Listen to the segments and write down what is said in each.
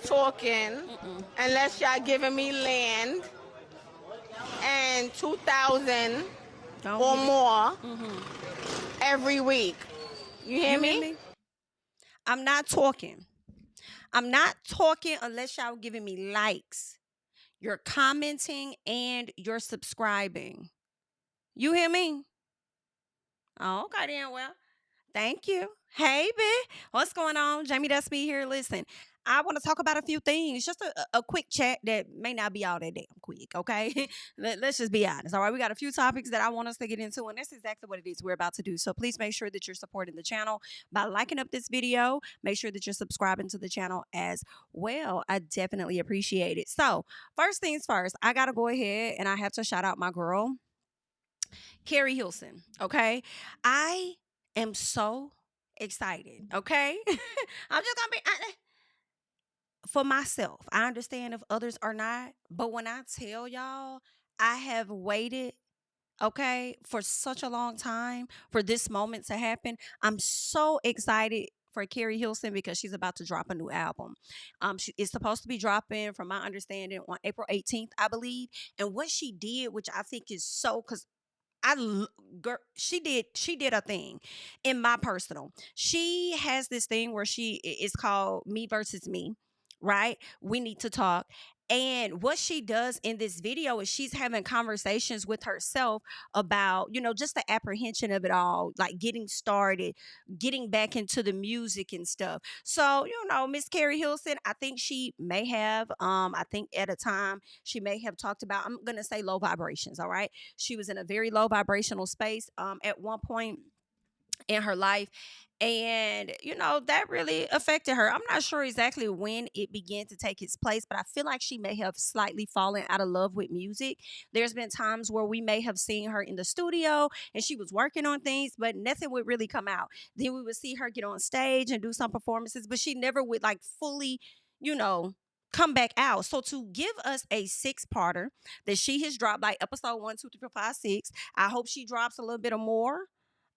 talking unless y'all giving me land and 2,000 or more every week. You hear me? I'm not talking. I'm not talking unless y'all giving me likes. You're commenting and you're subscribing. You hear me? Oh, okay then. Well, thank you. Hey, bitch. What's going on? JamiThatsMe here. Listen, I want to talk about a few things. Just a quick chat that may not be all that damn quick, okay? Let's just be honest, all right? We got a few topics that I want us to get into, and that's exactly what it is we're about to do. So please make sure that you're supporting the channel by liking up this video. Make sure that you're subscribing to the channel as well. I definitely appreciate it. So first things first, I got to go ahead and I have to shout out my girl, Carrie Hilson, okay? I am so excited, okay? I'm just gonna be for myself. I understand if others are not, but when I tell y'all, I have waited, okay, for such a long time for this moment to happen. I'm so excited for Carrie Hilson because she's about to drop a new album. She is supposed to be dropping, from my understanding, on April 18th, I believe. And what she did, which I think is so, because girl, she did a thing in my personal. She has this thing where it's called Me Versus Me, right? We need to talk. And what she does in this video is she's having conversations with herself about, just the apprehension of it all, like getting started, getting back into the music and stuff. So, Miss Carrie Hilson, I think she may have, I think at a time she may have talked about, I'm going to say low vibrations. All right. She was in a very low vibrational space at one point in her life. And, that really affected her. I'm not sure exactly when it began to take its place, but I feel like she may have slightly fallen out of love with music. There's been times where we may have seen her in the studio and she was working on things, but nothing would really come out. Then we would see her get on stage and do some performances, but she never would like fully, come back out. So to give us a 6-parter that she has dropped, like episode 1, 2, 3, 4, 5, 6, I hope she drops a little bit of more.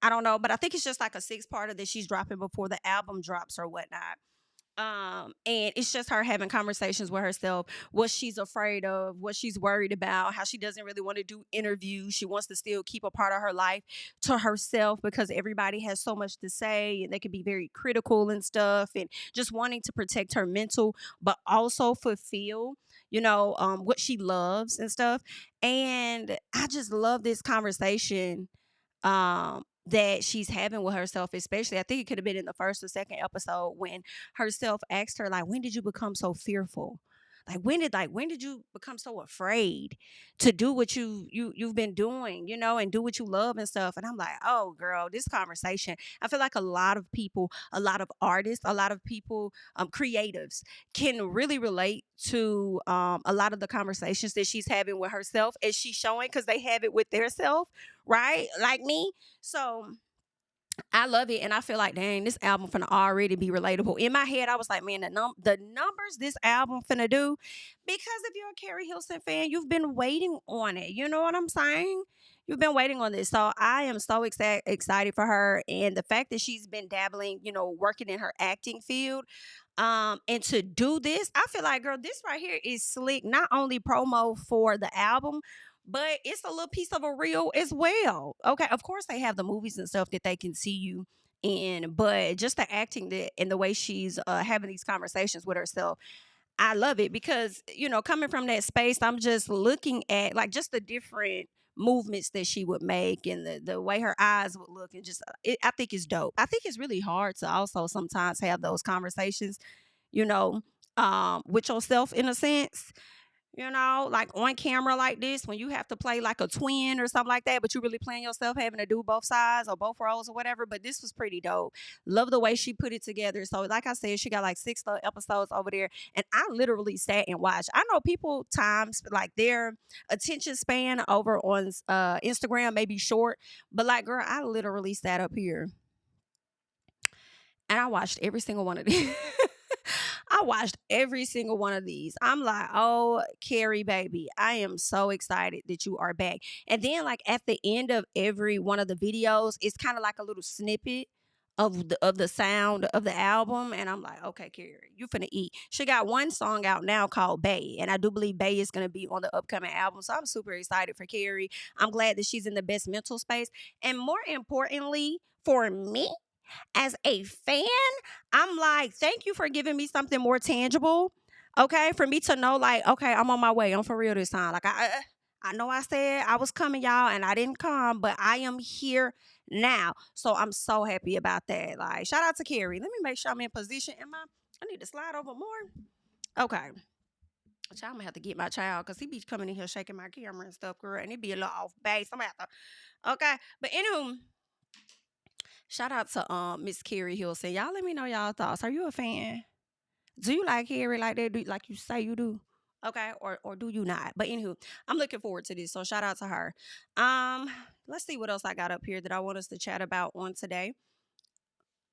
I don't know, but I think it's just like a 6-parter that she's dropping before the album drops or whatnot. And it's just her having conversations with herself, what she's afraid of, what she's worried about, how she doesn't really want to do interviews. She wants to still keep a part of her life to herself because everybody has so much to say and they can be very critical and stuff, and just wanting to protect her mental, but also fulfill, what she loves and stuff. And I just love this conversation that she's having with herself, especially I think it could have been in the first or second episode when herself asked her, like, when did you become so fearful? When did you become so afraid to do what you've been doing, and do what you love and stuff? And I'm like, oh girl, this conversation, I feel like a lot of people, a lot of artists, a lot of people, creatives can really relate to a lot of the conversations that she's having with herself as she's showing, because they have it with their self, right? Like me. So I love it, and I feel like, dang, this album finna already be relatable. In my head, I was like, man, the numbers this album finna do, because if you're a Carrie Hilson fan, you've been waiting on it. You know what I'm saying? You've been waiting on this. So I am so excited for her, and the fact that she's been dabbling, working in her acting field. And to do this, I feel like, girl, this right here is slick. Not only promo for the album, but it's a little piece of a reel as well. Okay, of course they have the movies and stuff that they can see you in, but just the acting that and the way she's having these conversations with herself, I love it because, coming from that space, I'm just looking at like just the different movements that she would make and the way her eyes would look, and just I think it's dope. I think it's really hard to also sometimes have those conversations, you know, with yourself in a sense, like on camera like this, when you have to play like a twin or something like that, but you really playing yourself having to do both sides or both roles or whatever. But this was pretty dope. Love the way she put it together. So like I said, she got like 6 episodes over there, and I literally sat and watched. I know people times like their attention span over on Instagram may be short, but like, girl, I literally sat up here and I watched every single one of these. I watched every single one of these. I'm like, oh, Keri, baby, I am so excited that you are back. And then, like, at the end of every one of the videos, it's kind of like a little snippet of the sound of the album, and I'm like, okay, Keri, you finna eat. She got one song out now called Bay, and I do believe Bay is gonna be on the upcoming album. So I'm super excited for Keri. I'm glad that she's in the best mental space, and more importantly, for me as a fan, I'm like, thank you for giving me something more tangible. Okay, for me to know, like, okay, I'm on my way. I'm for real this time. Like I know I said I was coming, y'all, and I didn't come, but I am here now. So I'm so happy about that. Like, shout out to Keri. Let me make sure I'm in position. I need to slide over more. Okay. I'm gonna have to get my child because he be coming in here shaking my camera and stuff, girl, and it be a little off base. I'm gonna have to. Okay. But anywho, shout out to Miss Carrie Hilson. Y'all let me know y'all thoughts. Are you a fan? Do you like Keri like that? Like you say you do? Okay, or do you not? But anywho, I'm looking forward to this. So shout out to her. Let's see what else I got up here that I want us to chat about on today.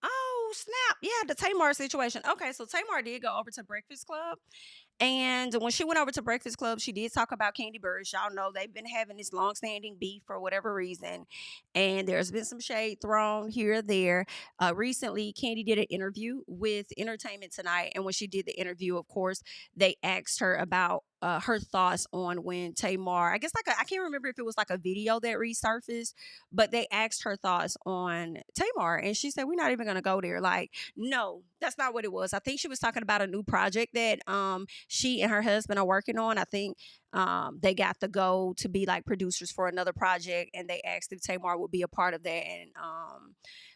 Oh, snap. Yeah, the Tamar situation. Okay, so Tamar did go over to Breakfast Club. And when she went over to Breakfast Club, she did talk about Kandi Burruss. Y'all know they've been having this long-standing beef for whatever reason. And there's been some shade thrown here or there. Recently, Kandi did an interview with Entertainment Tonight. And when she did the interview, of course, they asked her about her thoughts on when Tamar, I guess I can't remember if it was like a video that resurfaced, but they asked her thoughts on Tamar. And she said, we're not even going to go there. Like, no, that's not what it was. I think she was talking about a new project that she and her husband are working on. I think they got the go to be like producers for another project, and they asked if Tamar would be a part of that. And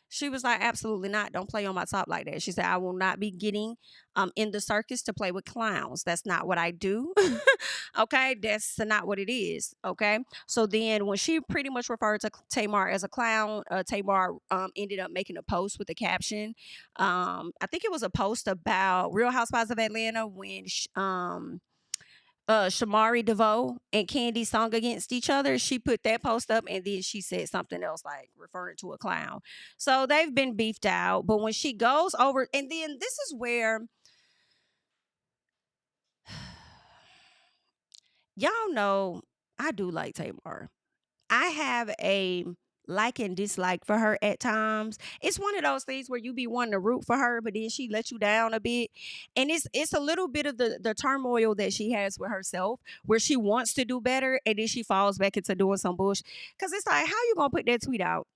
she was like, absolutely not. Don't play on my top like that. She said, I will not be getting in the circus to play with clowns. That's not what I do. Okay. That's not what it is. Okay. So then when she pretty much referred to Tamar as a clown, Tamar ended up making a post with a caption. I think it was a post about Real Housewives of Atlanta when Shamari DeVoe and Kandi sung against each other. She put that post up, and then she said something else like referring to a clown. So they've been beefed out. But when she goes over, and then this is where y'all know I do like Tamar. I have a like and dislike for her at times. It's one of those things where you be wanting to root for her, but then she let you down a bit. And it's a little bit of the turmoil that she has with herself, where she wants to do better and then she falls back into doing some bullshit. Cause it's like, how you gonna put that tweet out?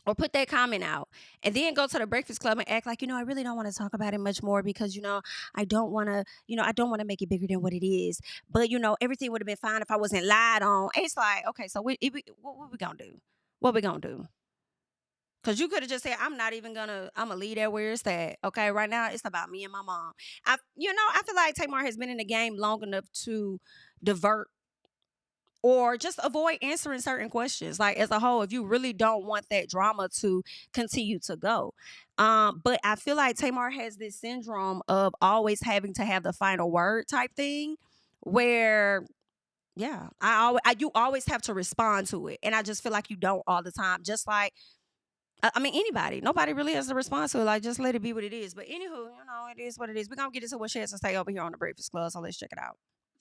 Or put that comment out and then go to the Breakfast Club and act like, I really don't want to talk about it much more because, I don't want to, I don't want to make it bigger than what it is. But, everything would have been fine if I wasn't lied on. And it's like, okay, so what we going to do? What we going to do? Because you could have just said, I'm going to leave that where it's at. Okay, right now it's about me and my mom. I feel like Tamar has been in the game long enough to divert or just avoid answering certain questions. Like as a whole, if you really don't want that drama to continue to go. But I feel like Tamar has this syndrome of always having to have the final word type thing where, yeah, you always have to respond to it. And I just feel like you don't all the time. Just like, anybody, nobody really has to respond to it. Like, just let it be what it is. But anywho, it is what it is. We're going to get into what she has to say over here on the Breakfast Club. So let's check it out.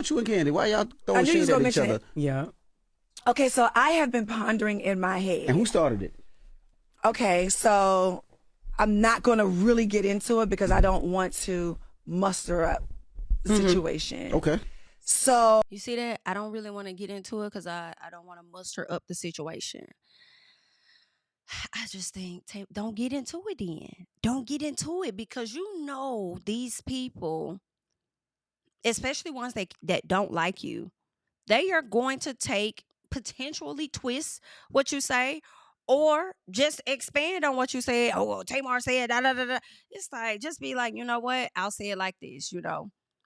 You and Kandi, why y'all throwing shit at each other? Yeah. Okay, so I have been pondering in my head. And who started it? Okay, so I'm not going to really get into it because I don't want to muster up the situation. Okay. So you see that? I don't really want to get into it because I don't want to muster up the situation. I just think, don't get into it then. Don't get into it because these people, especially ones that don't like you, they are going to potentially twist what you say or just expand on what you said. Oh, well, Tamar said da da da da. It's like, just be like, you know what? I'll say it like this,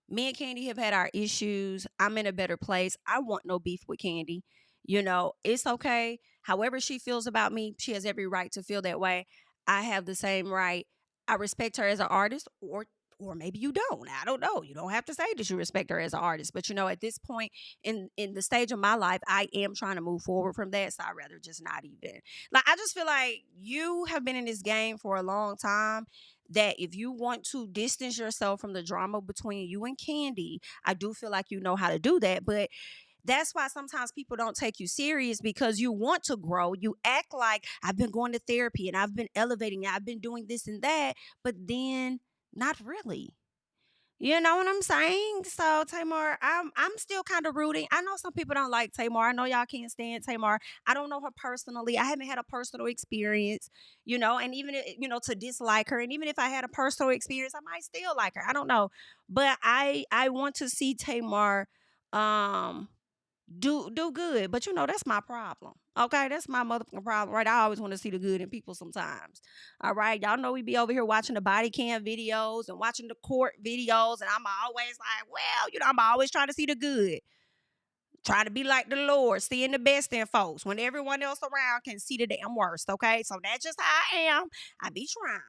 Me and Kandi have had our issues. I'm in a better place. I want no beef with Kandi. It's okay. However she feels about me, she has every right to feel that way. I have the same right. I respect her as an artist, or maybe you don't. I don't know. You don't have to say that you respect her as an artist. But, at this point in the stage of my life, I am trying to move forward from that. So I'd rather just not even. Like, I just feel like you have been in this game for a long time, that if you want to distance yourself from the drama between you and Kandi, I do feel like you know how to do that. But That's why sometimes people don't take you serious because you want to grow. You act like I've been going to therapy and I've been elevating, I've been doing this and that, but then not really. You know what I'm saying? So Tamar, I'm still kind of rooting. I know some people don't like Tamar. I know y'all can't stand Tamar. I don't know her personally. I haven't had a personal experience, and even to dislike her. And even if I had a personal experience, I might still like her. I don't know. But I want to see Tamar do good. But that's my problem. Okay, that's my motherfucking problem, right? I always want to see the good in people sometimes. All right, y'all know we be over here watching the body cam videos and watching the court videos, and I'm always like, well, I'm always trying to see the good. Trying to be like the Lord, seeing the best in folks when everyone else around can see the damn worst, okay? So that's just how I am. I be trying.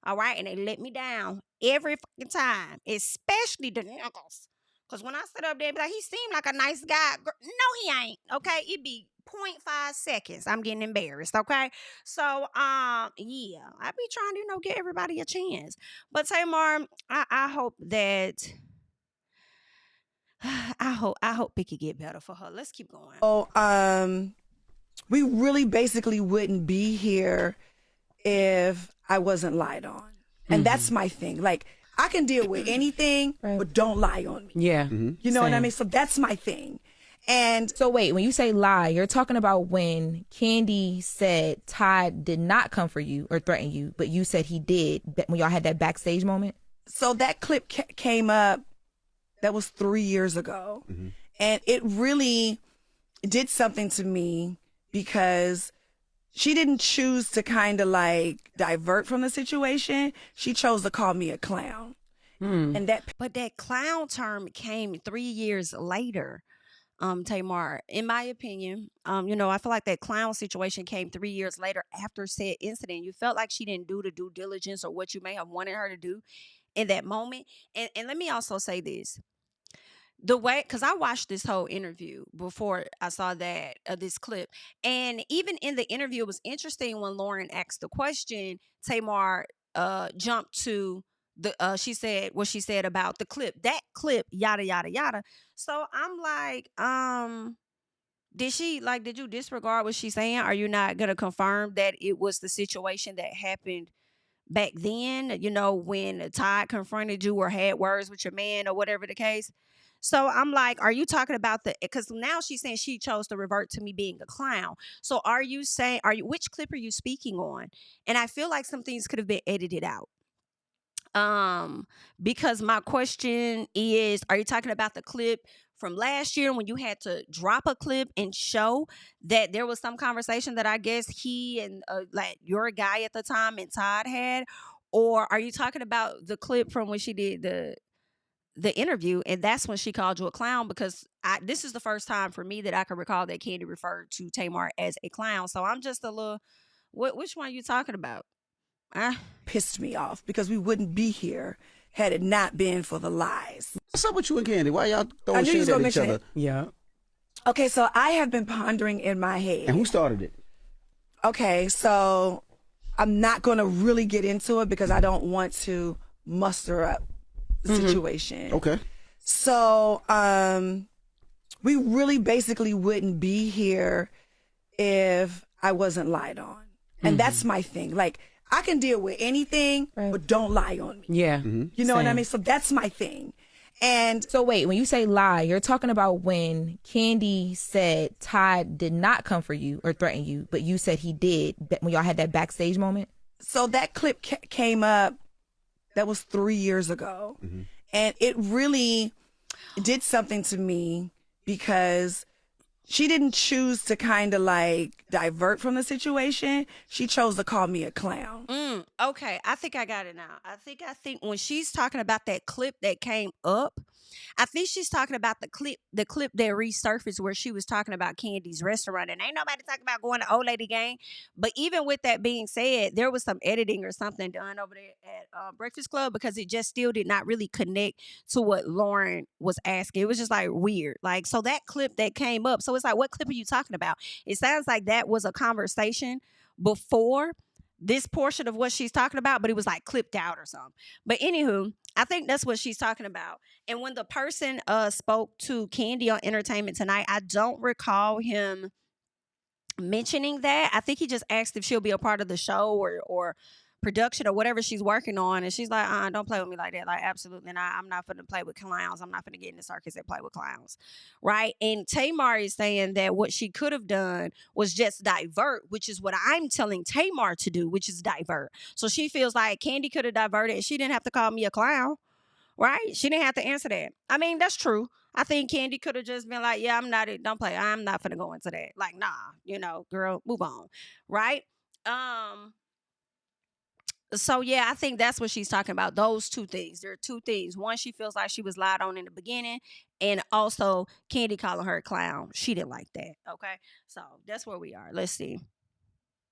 All right, and they let me down every fucking time, especially the niggas. Because when I sit up there, be like, he seemed like a nice guy. No, he ain't, okay? It be 0.5 seconds. I'm getting embarrassed, okay? So, yeah, I be trying to, get everybody a chance. But Tamar, I hope that... I hope it could get better for her. Let's keep going. Oh, we really basically wouldn't be here if I wasn't lied on. And that's my thing. Like, I can deal with anything, but don't lie on me. Yeah. You know what I mean? So that's my thing. And so wait, when you say lie, you're talking about when Kandi said Todd did not come for you or threaten you, but you said he did when y'all had that backstage moment? So that clip came up, that was 3 years ago. And it really did something to me because she didn't choose to kind of like divert from the situation. She chose to call me a clown. But that clown term came 3 years later, Tamar. In my opinion, I feel like that clown situation came 3 years later after said incident. You felt like she didn't do the due diligence or what you may have wanted her to do in that moment. And let me also say this. The way, because I watched this whole interview before I saw that this clip, and even in the interview, it was interesting when Lauren asked the question. Tamar jumped to she said what she said about the clip. That clip, yada yada yada. So I'm like, did you disregard what she's saying? Are you not gonna confirm that it was the situation that happened back then? When Todd confronted you or had words with your man or whatever the case. So I'm like, are you talking about because now she's saying she chose to revert to me being a clown. So which clip are you speaking on? And I feel like some things could have been edited out. Because my question is, are you talking about the clip from last year when you had to drop a clip and show that there was some conversation that I guess he and like your guy at the time and Todd had? Or are you talking about the clip from when she did the interview, and that's when she called you a clown? Because this is the first time for me that I can recall that Kandi referred to Tamar as a clown. So I'm just a little, which one are you talking about? Pissed me off because we wouldn't be here had it not been for the lies. What's up with you and Kandi? Why y'all throwing shit at each other? Yeah. Okay, so I have been pondering in my head. And who started it? Okay, so I'm not going to really get into it because I don't want to muster up the situation. Okay. So we really basically wouldn't be here if I wasn't lied on. And that's my thing. Like, I can deal with anything, but don't lie on me. Yeah. You know what I mean? So that's my thing. And so wait, when you say lie, you're talking about when Kandi said Todd did not come for you or threaten you, but you said he did when y'all had that backstage moment? So that clip came up, that was 3 years ago. And it really did something to me because she didn't choose to kind of like divert from the situation. She chose to call me a clown. Okay, I think I got it now. I think when she's talking about that clip that came up, I think she's talking about the clip that resurfaced where she was talking about Kandi's restaurant. And ain't nobody talking about going to Old Lady Gang. But even with that being said, there was some editing or something done over there at Breakfast Club because it just still did not really connect to what Lauren was asking. It was just like weird. Like, so that clip that came up. So it's like, what clip are you talking about? It sounds like that was a conversation before this portion of what she's talking about, but it was like clipped out or something. But anywho, I think that's what she's talking about. And when the person spoke to Kandi on Entertainment Tonight, I don't recall him mentioning that. I think he just asked if she'll be a part of the show or production or whatever she's working on, and she's like, don't play with me like that. Like, absolutely not. I'm not finna play with clowns. I'm not finna get in the circus and play with clowns, right? And Tamar is saying that what she could have done was just divert, which is what I'm telling Tamar to do, which is divert. So she feels like Kandi could have diverted and she didn't have to call me a clown, right? She didn't have to answer that. I mean, that's true. I think Kandi could have just been like, yeah, I'm not, don't play. I'm not finna go into that. Like, nah, girl, move on, right? So, yeah, I think that's what she's talking about. Those two things. There are two things. One, she feels like she was lied on in the beginning. And also, Kandi calling her a clown. She didn't like that. Okay? So, that's where we are. Let's see.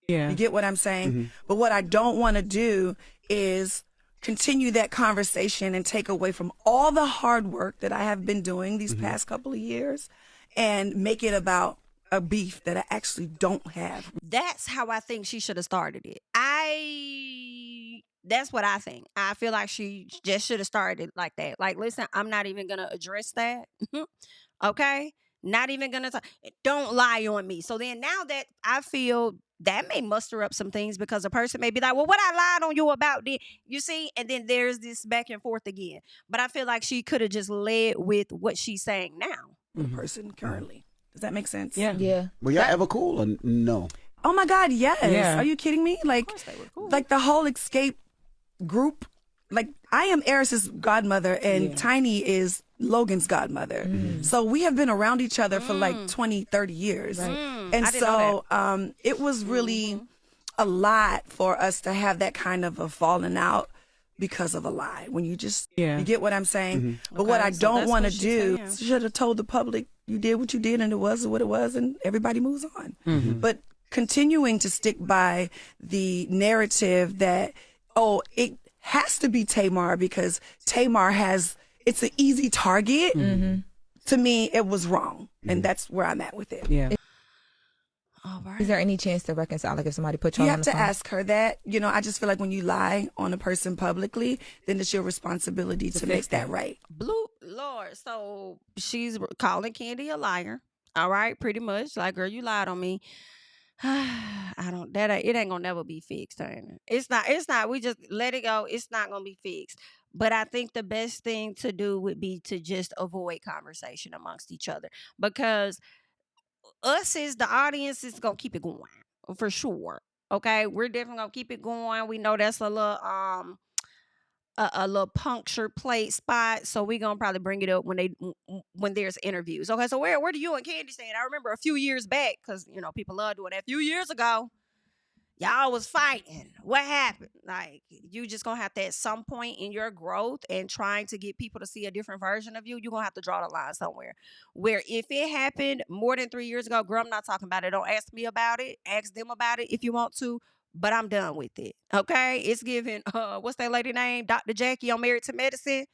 Yeah. You get what I'm saying? Mm-hmm. But what I don't want to do is continue that conversation and take away from all the hard work that I have been doing these past couple of years and make it about a beef that I actually don't have. That's how I think she should have started it. That's what I think. I feel like she just should have started it like that. Like, listen, I'm not even going to address that. Okay? Not even going to don't lie on me. So then now that I feel that may muster up some things because a person may be like, well, what I lied on you about did you see? And then there's this back and forth again. But I feel like she could have just led with what she's saying now. The person currently. Does that make sense? Yeah. Yeah. Were y'all ever cool or no? Oh my God, yes. Yeah. Are you kidding me? Like, cool. Like the whole Escape group. Like, I am Eris's godmother and Tiny is Logan's godmother. So we have been around each other for like 20, 30 years. Right. And so it was really a lot for us to have that kind of a falling out because of a lie. When you just, you get what I'm saying? But what I don't want to do, should have told the public, you did what you did and it was what it was and everybody moves on. But continuing to stick by the narrative that, it has to be Tamar because Tamar it's an easy target. To me, it was wrong. And that's where I'm at with it. Yeah. All right. Is there any chance to reconcile? Like if somebody put you on the phone? You have to ask her that. I just feel like when you lie on a person publicly, then it's your responsibility to make that right. Blue Lord. So she's calling Kandi a liar. All right. Pretty much. Like, girl, you lied on me. It ain't gonna never be fixed, honey. It's not. We just let it go. It's not gonna be fixed. But I think the best thing to do would be to just avoid conversation amongst each other because us as the audience is gonna keep it going for sure. Okay, we're definitely gonna keep it going. We know that's a little puncture plate spot, so we're gonna probably bring it up when there's interviews. Okay, so where do you and Kandi stand? I remember a few years back, because people love doing that. A few years ago, y'all was fighting. What happened? Like, you just gonna have to, at some point in your growth and trying to get people to see a different version of you, you're gonna have to draw the line somewhere. Where if it happened more than 3 years ago, girl, I'm not talking about it. Don't ask me about it. Ask them about it if you want to. But I'm done with it. Okay? It's giving, what's that lady name? Dr. Jackie on Married to Medicine.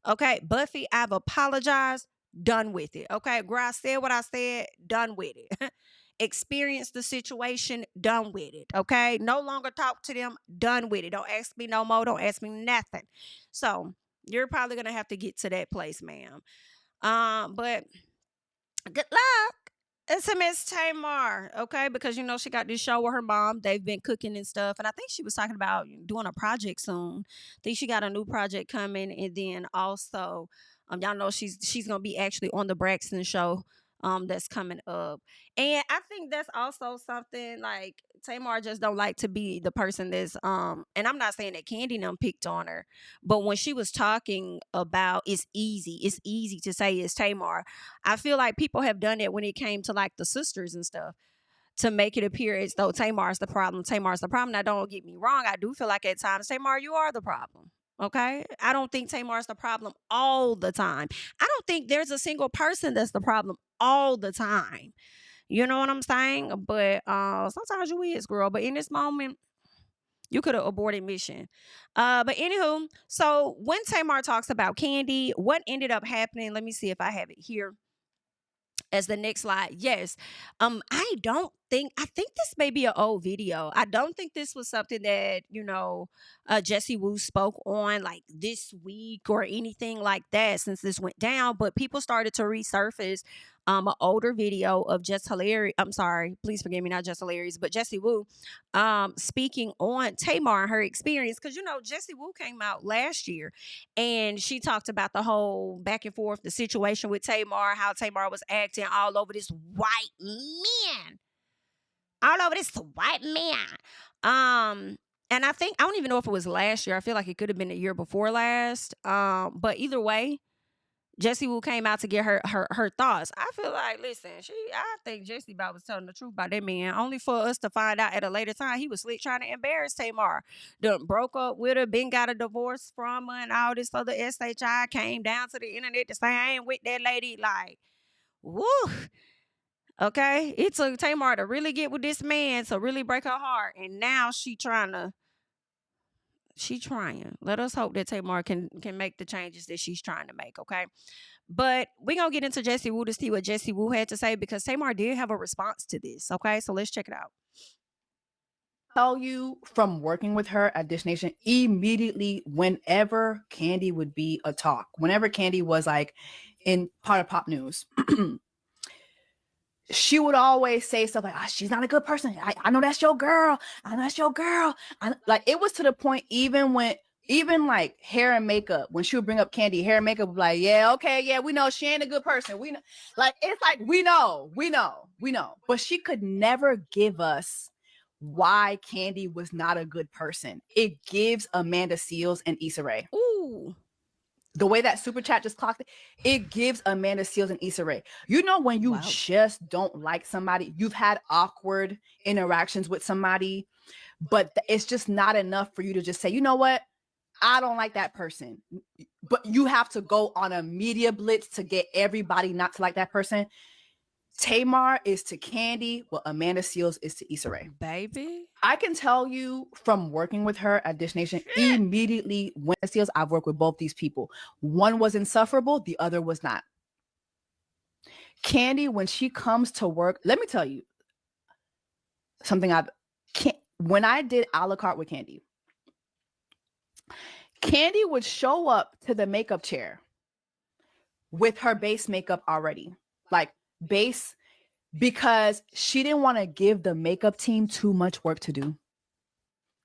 Okay? Buffy, I've apologized. Done with it. Okay? Girl, I said what I said. Done with it. Experience the situation. Done with it. Okay? No longer talk to them. Done with it. Don't ask me no more. Don't ask me nothing. So, you're probably going to have to get to that place, ma'am. But good luck. It's a Miss Tamar, okay? Because, she got this show with her mom. They've been cooking and stuff. And I think she was talking about doing a project soon. I think she got a new project coming. And then also, y'all know she's going to be actually on the Braxton show that's coming up. And I think that's also something like Tamar just don't like to be the person that's and I'm not saying that Kandi done picked on her, but when she was talking about it's easy to say it's Tamar. I feel like people have done it when it came to like the sisters and stuff to make it appear as though Tamar's the problem. Now, don't get me wrong. I do feel like at times, Tamar, you are the problem. Okay? I don't think Tamar's the problem all the time. I don't think there's a single person that's the problem all the time. You know what I'm saying? But sometimes you is, girl. But in this moment, you could have aborted mission. But anywho, so when Tamar talks about Kandi, what ended up happening, let me see if I have it here as the next slide. Yes. I don't think this may be an old video. I don't think this was something that, Jessie Woo spoke on like this week or anything like that since this went down, but people started to resurface an older video of Jess Hilarious. I'm sorry, please forgive me, not Jess Hilarious, but Jessie Woo speaking on Tamar and her experience. Because, Jessie Woo came out last year and she talked about the whole back and forth, the situation with Tamar, how Tamar was acting all over this white man. All over this white man. And I don't even know if it was last year. I feel like it could have been the year before last. But either way, Jessie Woo came out to get her thoughts. I feel like, listen, I think Jessie about was telling the truth about that man, only for us to find out at a later time he was slick trying to embarrass Tamar. Done broke up with her, been got a divorce from her, and all this other SHI came down to the internet to say I ain't with that lady. Like, woo. Okay, it took Tamar to really get with this man to really break her heart, and now she trying. Let us hope that Tamar can make the changes that she's trying to make. Okay, but we're gonna get into Jessie Woo to see what Jessie Woo had to say, because Tamar did have a response to this. Okay, so let's check it out. Tell you from working with her at Dish Nation, immediately whenever Kandi would be a talk, whenever Kandi was like in part of pop news. She would always say stuff like, she's not a good person. I know that's your girl. I know that's your girl. Like, it was to the point, even like hair and makeup, when she would bring up Kandi, hair and makeup would be like, yeah, okay, yeah, we know she ain't a good person. We know. Like, it's like, we know. But she could never give us why Kandi was not a good person. It gives Amanda Seales and Issa Rae. Ooh. The way that super chat just clocked it gives Amanda Seales and Issa Rae. When you just don't like somebody, you've had awkward interactions with somebody, but it's just not enough for you to just say, you know what? I don't like that person. But you have to go on a media blitz to get everybody not to like that person. Tamar is to Kandi what Amanda Seales is to Issa Rae. Baby. I can tell you from working with her at Dish Nation, immediately when Seales, I've worked with both these people. One was insufferable, the other was not. Kandi, when she comes to work, let me tell you something when I did a la carte with Kandi would show up to the makeup chair with her base makeup already. Like, base, because she didn't want to give the makeup team too much work to do.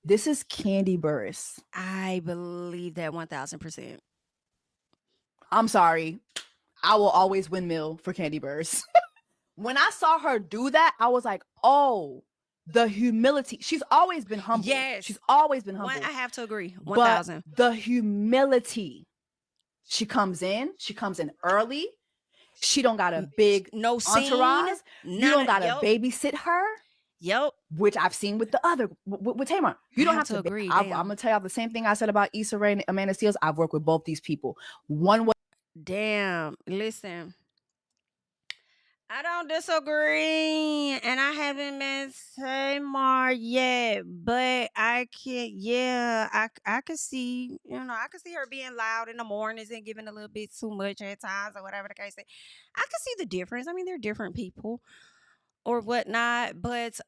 This is Kandi Burruss. I believe that 1,000%. I'm sorry. I will always windmill for Kandi Burruss. When I saw her do that, I was like, oh, the humility. She's always been humble. Yes. She's always been humble. I have to agree. 1,000. But the humility. She comes in early. She don't got a big entourage. You don't got to babysit her. Yep. Which I've seen with the other, with Tamar. You don't have to agree. I'm going to tell y'all the same thing I said about Issa Rae and Amanda Seales. I've worked with both these people. One was. Damn. Listen. I don't disagree. And I haven't met Tamar yet. But I could see, I could see her being loud in the mornings and giving a little bit too much at times or whatever the case is. I could see the difference. I mean, they're different people or whatnot. But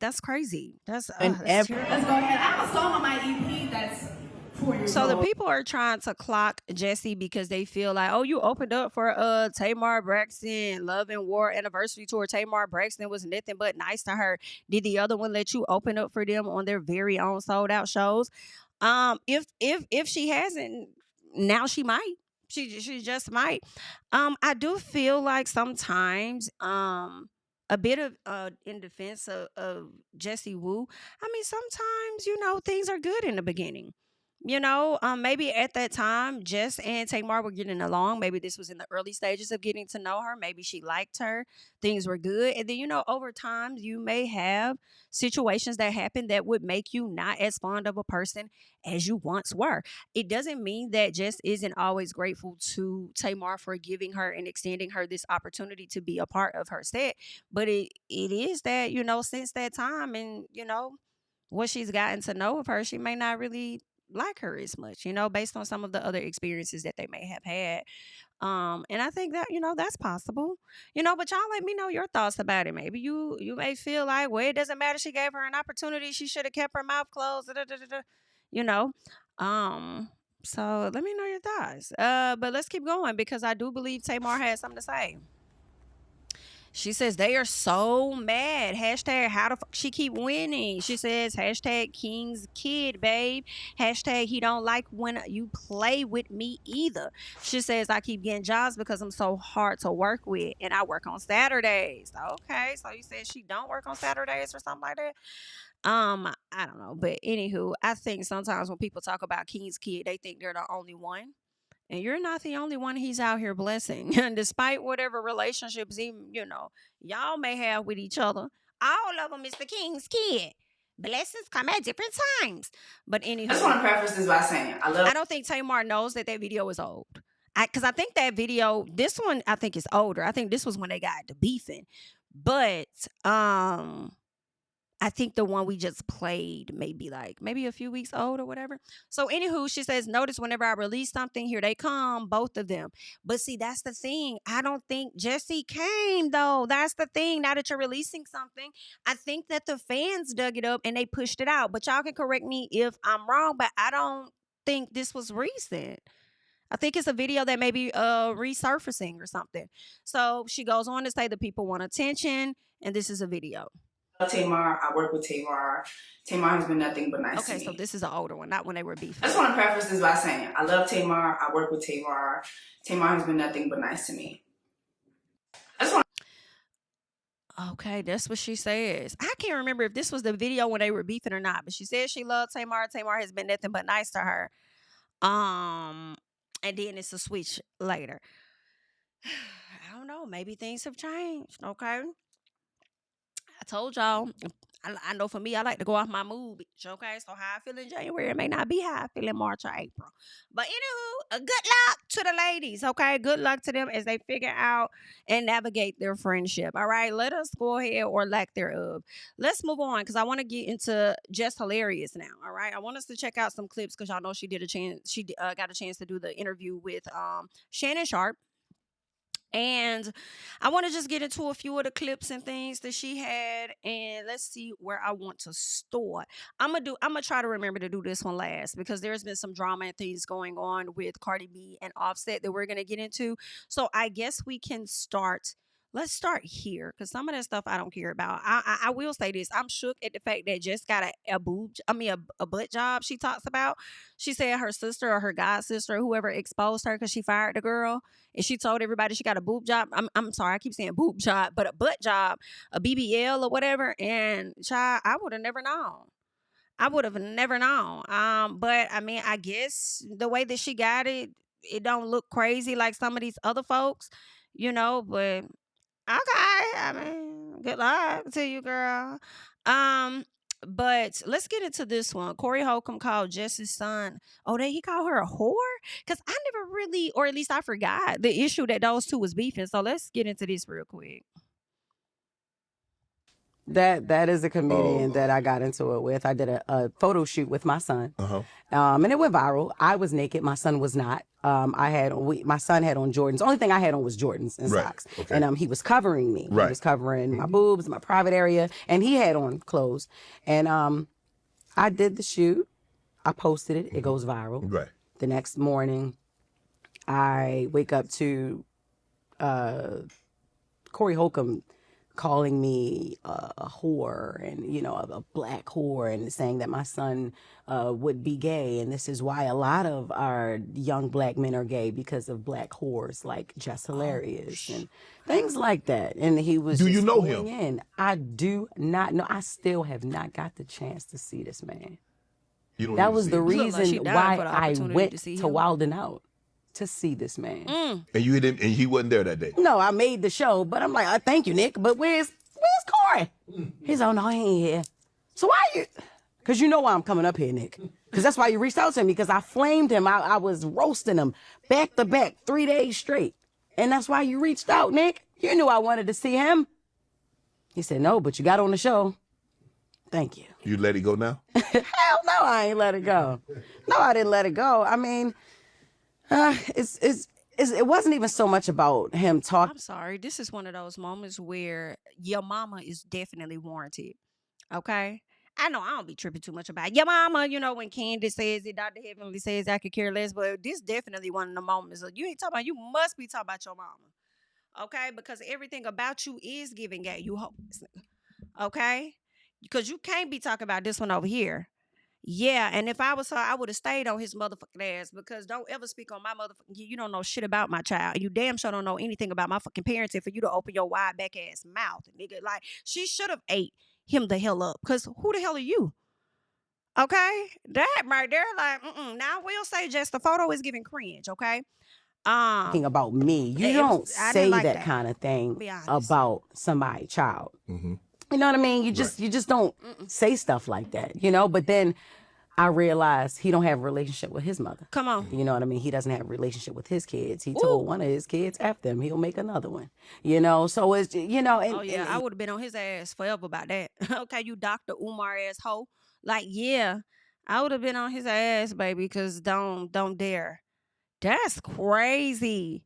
that's crazy. That's terrible. Let's go ahead. I have a song on my EP that's 4 years So old. the people are trying to clock Jessie because they feel like, oh, you opened up for Tamar Braxton Love and War anniversary tour. Tamar Braxton was nothing but nice to her. Did the other one let you open up for them on their very own sold out shows? If she hasn't, now she might. She just might. I do feel like sometimes a bit of in defense of Jessie Woo. I mean, sometimes things are good in the beginning. Maybe at that time, Jess and Tamar were getting along. Maybe this was in the early stages of getting to know her. Maybe she liked her. Things were good. And then, over time, you may have situations that happen that would make you not as fond of a person as you once were. It doesn't mean that Jess isn't always grateful to Tamar for giving her and extending her this opportunity to be a part of her set. But it is that, since that time and, what she's gotten to know of her, she may not really like her as much, you know, based on some of the other experiences that they may have had. And I think that, you know, that's possible, you know, but y'all let me know your thoughts about it. Maybe you may feel like, well, it doesn't matter. She gave her an opportunity. She should have kept her mouth closed, you know. So let me know your thoughts. But let's keep going because I do believe Tamar has something to say. She says they are so mad. Hashtag how the fuck she keep winning. She says hashtag King's kid, babe. Hashtag he don't like when you play with me either. She says I keep getting jobs because I'm so hard to work with and I work on Saturdays. Okay, so you said she don't work on Saturdays or something like that? I don't know. But anywho, I think sometimes when people talk about King's kid, they think they're the only one. And you're not the only one he's out here blessing. And despite whatever relationships, even, you know, y'all may have with each other, all of them is the King's kid. Blessings come at different times. But anywho, I just want to preface this by saying I don't think Tamar knows that video is old. Because I think that video, this one, I think is older. I think this was when they got to beefing. But I think the one we just played maybe a few weeks old or whatever. So anywho, she says, notice whenever I release something, here they come, both of them. But see, that's the thing. I don't think Jesse came, though. That's the thing. Now that you're releasing something, I think that the fans dug it up and they pushed it out. But y'all can correct me if I'm wrong, but I don't think this was recent. I think it's a video that may be resurfacing or something. So she goes on to say the people want attention, and this is a video. Tamar, I work with Tamar. Tamar has been nothing but nice to me. Okay, so this is an older one, not when they were beefing. I just want to preface this by saying I love Tamar. I work with Tamar. Tamar has been nothing but nice to me. Okay, that's what she says. I can't remember if this was the video when they were beefing or not, but she says she loved Tamar. Tamar has been nothing but nice to her. And then it's a switch later. I don't know. Maybe things have changed. Okay. I told y'all, I know for me, I like to go off my mood, bitch, okay? So how I feel in January may not be how I feel in March or April. But anywho, good luck to the ladies, okay? Good luck to them as they figure out and navigate their friendship, all right? Let us go ahead, or lack thereof. Let's move on because I want to get into Jess Hilarious now, all right? I want us to check out some clips because y'all know she got a chance to do the interview with Shannon Sharp. And I want to just get into a few of the clips and things that she had, and let's see where I want to start. I'm gonna try to remember to do this one last because there's been some drama and things going on with Cardi B and Offset that we're gonna get into. So I guess we can start. Let's start here because some of that stuff I don't care about. I will say this. I'm shook at the fact that Jess got a butt job she talks about. She said her sister or her god sister, whoever exposed her because she fired the girl, and she told everybody she got a boob job. I'm sorry, I keep saying boob job, but a butt job, a BBL or whatever. And child, I would have never known. But I mean, I guess the way that she got it, it don't look crazy like some of these other folks, you know, but okay, I mean, good luck to you, girl. But let's get into this one. Corey Holcomb called Jess's son. Oh, he called her a whore? Because I never really, or at least I forgot the issue that those two was beefing. So let's get into this real quick. That is a comedian that I got into it with. I did a photo shoot with my son, and it went viral. I was naked. My son was not. My son had on Jordans. The only thing I had on was Jordans and socks. Okay. And he was covering me. Right. He was covering my boobs, my private area, and he had on clothes. And I did the shoot. I posted it. It goes viral. Right. The next morning, I wake up to Corey Holcomb calling me a whore, and a black whore, and saying that my son would be gay, and this is why a lot of our young black men are gay, because of black whores like Jess Hilarious and things like that. And he was Do you know him? I do not know. I still have not got the chance to see this man. That was the reason why I went to Wildin' Out, to see this man. And you hit him, and he wasn't there that day? No, I made the show, but I'm like, thank you, Nick, but where's Corey? He's like, no, he ain't here. So why you? Because you know why I'm coming up here, Nick. Because that's why you reached out to me, because I flamed him. I was roasting him back to back 3 days straight. And that's why you reached out, Nick. You knew I wanted to see him. He said, no, but you got on the show. Thank you. You let it go now? Hell no, I ain't let it go. No, I didn't let it go. I mean, it wasn't even so much about him talking. I'm sorry. This is one of those moments where your mama is definitely warranted. Okay? I know I don't be tripping too much about your mama, you know, when Kandi says it, Dr. Heavenly says I could care less, but this definitely one of the moments. You ain't talking about, you must be talking about your mama. Okay? Because everything about you is giving gay. You hope. Okay? Because you can't be talking about this one over here. Yeah, and if I was her, I would have stayed on his motherfucking ass, because don't ever speak on my motherfucking. You don't know shit about my child. You damn sure don't know anything about my fucking parenting for you to open your wide back ass mouth, nigga. Like, she should have ate him the hell up, because who the hell are you? Okay? That right there, like, Now I will say, just the photo is giving cringe, okay? About me. You don't say that kind of thing about somebody's child. Mm-hmm. You know what I mean? You just don't say stuff like that, you know? But then I realized he don't have a relationship with his mother. Come on. You know what I mean? He doesn't have a relationship with his kids. He told one of his kids, F them, he'll make another one. You know? So it's, you know. And, I would have been on his ass forever about that. Okay, you Dr. Umar ass hoe. Like, yeah, I would have been on his ass, baby, because don't dare. That's crazy.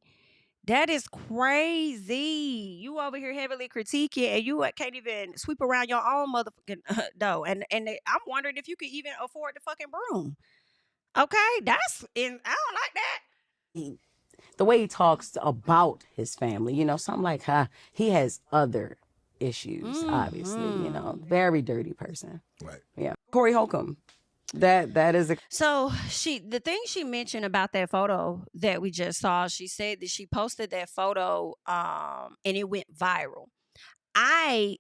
That is crazy. You over here heavily critiquing, and you can't even sweep around your own motherfucking dough. And I'm wondering if you could even afford the fucking broom. Okay, I don't like that. The way he talks about his family, you know, something like, he has other issues, obviously, you know, very dirty person. Right. Yeah. Corey Holcomb. That is So the thing she mentioned about that photo that we just saw, she said that she posted that photo and it went viral. I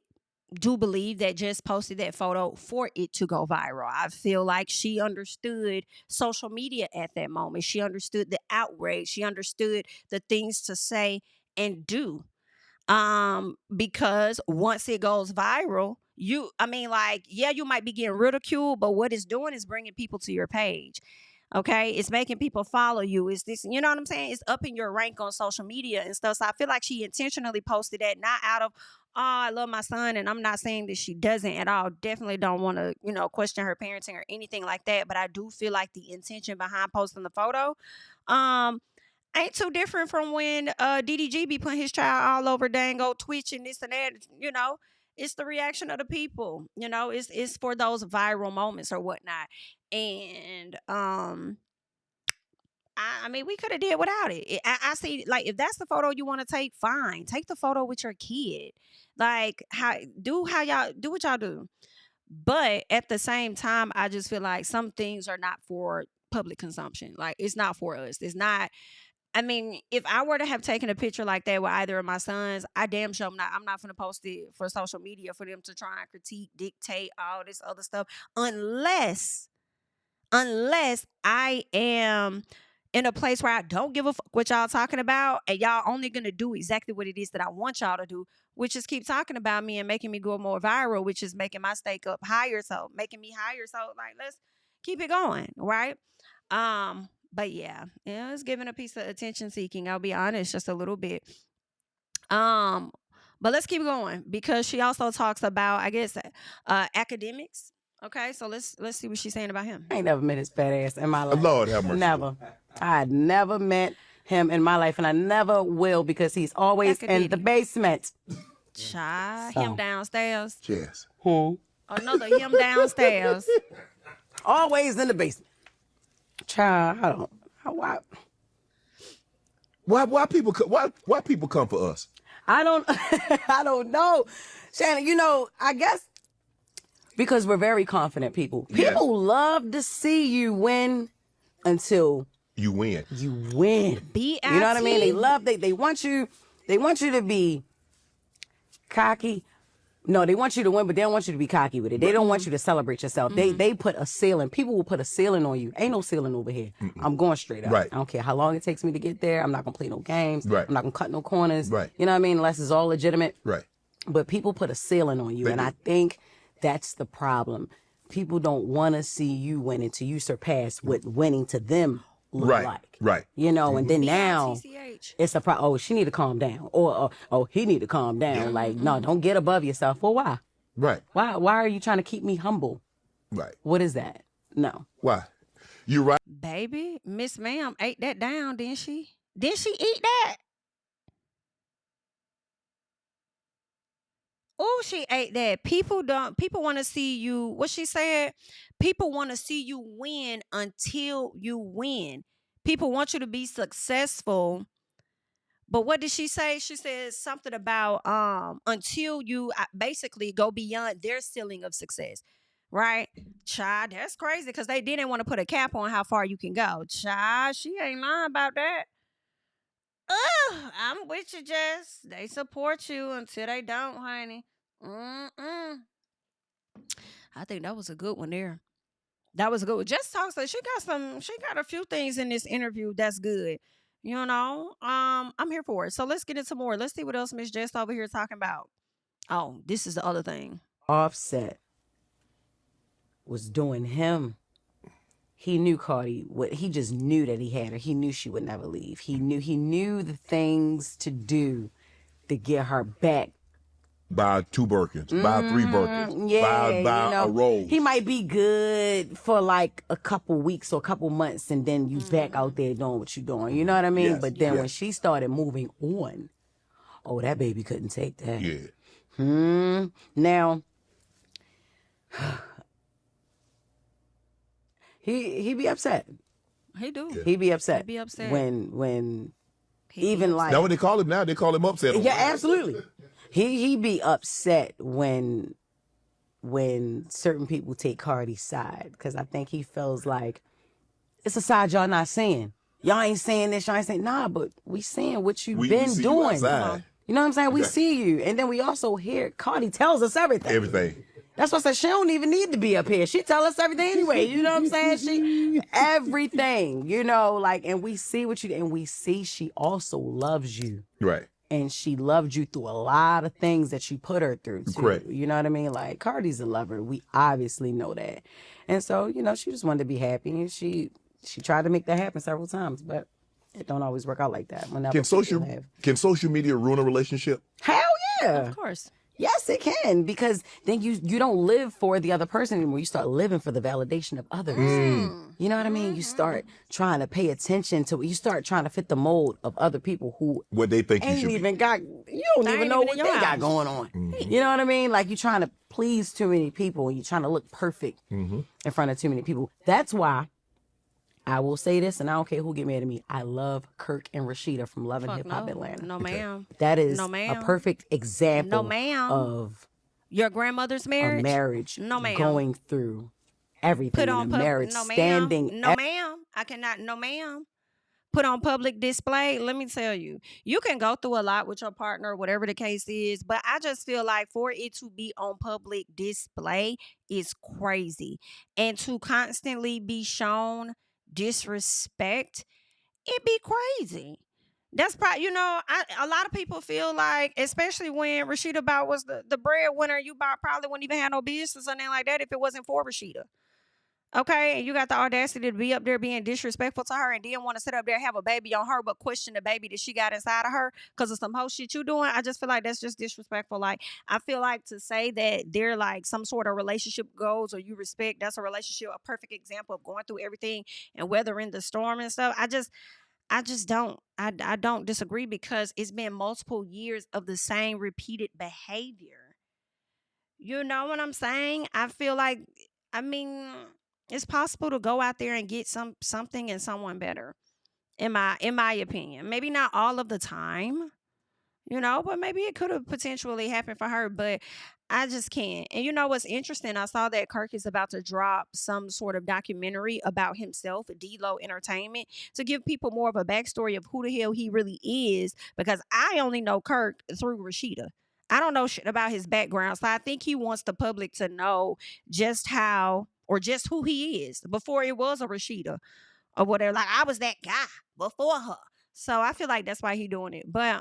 do believe that Jess posted that photo for it to go viral. I feel like she understood social media at that moment. She understood the outrage. She understood the things to say and do. Because once it goes viral, you might be getting ridiculed, but what it's doing is bringing people to your page. Okay, it's making people follow you. It's this, you know what I'm saying? It's upping your rank on social media and stuff. So I feel like she intentionally posted that, not out of, I love my son, and I'm not saying that she doesn't at all. Definitely don't want to, question her parenting or anything like that. But I do feel like the intention behind posting the photo, ain't too different from when DDG be putting his child all over Dango, Twitch and this and that, It's the reaction of the people, it's for those viral moments or whatnot. And I mean, we could have did without it. I see, like, if that's the photo you want to take, fine. Take the photo with your kid. Like, do what y'all do. But at the same time, I just feel like some things are not for public consumption. Like, it's not for us. It's not. I mean, if I were to have taken a picture like that with either of my sons, I damn sure I'm not going to post it for social media for them to try and critique, dictate, all this other stuff. Unless I am in a place where I don't give a fuck what y'all talking about, and y'all only going to do exactly what it is that I want y'all to do, which is keep talking about me and making me go more viral, which is making my stake up higher, so making me higher. So, like, let's keep it going, right? But yeah, it's giving a piece of attention seeking. I'll be honest, just a little bit. But let's keep going, because she also talks about, I guess, academics. Okay, so let's see what she's saying about him. I ain't never met his fat ass in my life. Lord have mercy. Never. I had never met him in my life, and I never will, because he's always in the basement. Him downstairs. Yes. Another him downstairs. Always in the basement. Child, Why people come for us? I don't know, Shannon. I guess because we're very confident people. People love to see you win until you win. You win. B-I-T. You know what I mean? They want you to be cocky. No, they want you to win, but they don't want you to be cocky with it. They don't want you to celebrate yourself. They put a ceiling. People will put a ceiling on you. Ain't no ceiling over here. I'm going straight up. Right. I don't care how long it takes me to get there. I'm not going to play no games. Right. I'm not going to cut no corners. Right. You know what I mean? Unless it's all legitimate. Right. But people put a ceiling on you, and I think that's the problem. People don't want to see you win until you surpass what winning to them look like. Right. And then now it's a problem. Oh, she need to calm down. Or he need to calm down. Like, no, don't get above yourself. Well, why? Right. Why are you trying to keep me humble? Right. What is that? No. Why? You right. Baby, Miss Ma'am ate that down, didn't she? Didn't she eat that? Oh, she ate that. People want to see you. What she said? People want to see you win until you win. People want you to be successful. But what did she say? She said something about until you basically go beyond their ceiling of success. Right? Child, that's crazy because they didn't want to put a cap on how far you can go. Child, she ain't lying about that. I'm with you, Jess. They support you until they don't, honey. I think that was a good one there. That was a good one. Jess talks like she got a few things in this interview that's good. You know, I'm here for it. So let's get into more. Let's see what else Miss Jess over here talking about. Oh, this is the other thing. Offset was doing him. He knew Cardi. He just knew that he had her. He knew she would never leave. He knew the things to do to get her back. Buy 2 Birkins, buy 3 Birkins, yeah, buy a rose. He might be good for like a couple weeks or a couple months, and then you back out there doing what you're doing. You know what I mean? Yes, but then when she started moving on, oh, that baby couldn't take that. Yeah. Now, he be upset. He do. He be upset. He be upset. When even like. Now what they call him now? They call him upset. Yeah, absolutely. He be upset when certain people take Cardi's side, because I think he feels like it's a side y'all not saying. Y'all ain't saying this, y'all ain't saying but we saying what you've been doing. You know what I'm saying? We see you, and then we also hear Cardi tells us everything. Everything. That's why I said she don't even need to be up here. She tell us everything anyway. You know what I'm saying? She everything. You know, like, and we see what you, and we see she also loves you. Right. And she loved you through a lot of things that you put her through, too. Correct. You know what I mean? Like, Cardi's a lover. We obviously know that. And so, you know, she just wanted to be happy. And she tried to make that happen several times, but it don't always work out like that. Can social media ruin a relationship? Hell yeah. Of course. Yes, it can, because then you don't live for the other person anymore. You start living for the validation of others. You know what I mean? You start trying to pay attention to, you start trying to fit the mold of other people who what they think you ain't should even be. got, you don't even know what they got going on. You know what I mean? Like, you're trying to please too many people, and you're trying to look perfect in front of too many people. That's why I will say this, and I don't care who get mad at me. I love Kirk and Rashida from Love and Hip Hop Atlanta. No, ma'am. That is No, ma'am. a perfect example No, ma'am. of your grandmother's marriage. A marriage. No, ma'am. Going through everything. Put on in a marriage, no, ma'am. standing. No, ma'am. I cannot. No, ma'am. Put on public display. Let me tell you, you can go through a lot with your partner, whatever the case is. But I just feel like for it to be on public display is crazy, and to constantly be shown disrespect, it be crazy. That's probably, you know, a lot of people feel like, especially when Rashida Bout was the breadwinner, you probably wouldn't even have no business or something like that if it wasn't for Rashida. Okay, and you got the audacity to be up there being disrespectful to her and then want to sit up there and have a baby on her, but question the baby that she got inside of her because of some whole shit you doing. I just feel like that's just disrespectful. Like, I feel like to say that they're like some sort of relationship goals or you respect, that's a relationship, a perfect example of going through everything and weathering the storm and stuff. I just don't. I don't disagree, because it's been multiple years of the same repeated behavior. You know what I'm saying? I feel like, I mean, it's possible to go out there and get something and someone better, in my opinion. Maybe not all of the time, you know, but maybe it could have potentially happened for her, but I just can't. And you know what's interesting? I saw that Kirk is about to drop some sort of documentary about himself, D-Lo Entertainment, to give people more of a backstory of who the hell he really is, because I only know Kirk through Rashida. I don't know shit about his background, so I think he wants the public to know just how, or just who he is before it was a Rashida or whatever. Like, I was that guy before her. So I feel like that's why he doing it. But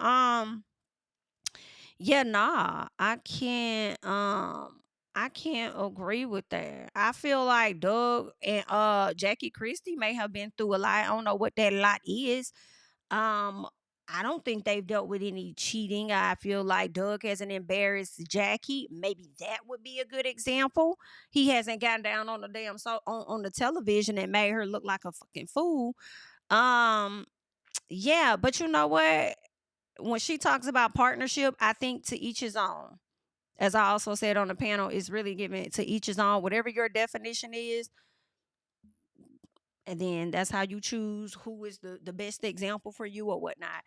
yeah, nah, I can't agree with that. I feel like Doug and Jackie Christie may have been through a lot. I don't know what that lot is. I don't think they've dealt with any cheating. I feel like Doug hasn't embarrassed Jackie. Maybe that would be a good example. He hasn't gotten down on the damn on the television and made her look like a fucking fool. Yeah, but you know what? When she talks about partnership, I think to each his own. As I also said on the panel, it's really given to each his own. Whatever your definition is, and then that's how you choose who is the best example for you or whatnot.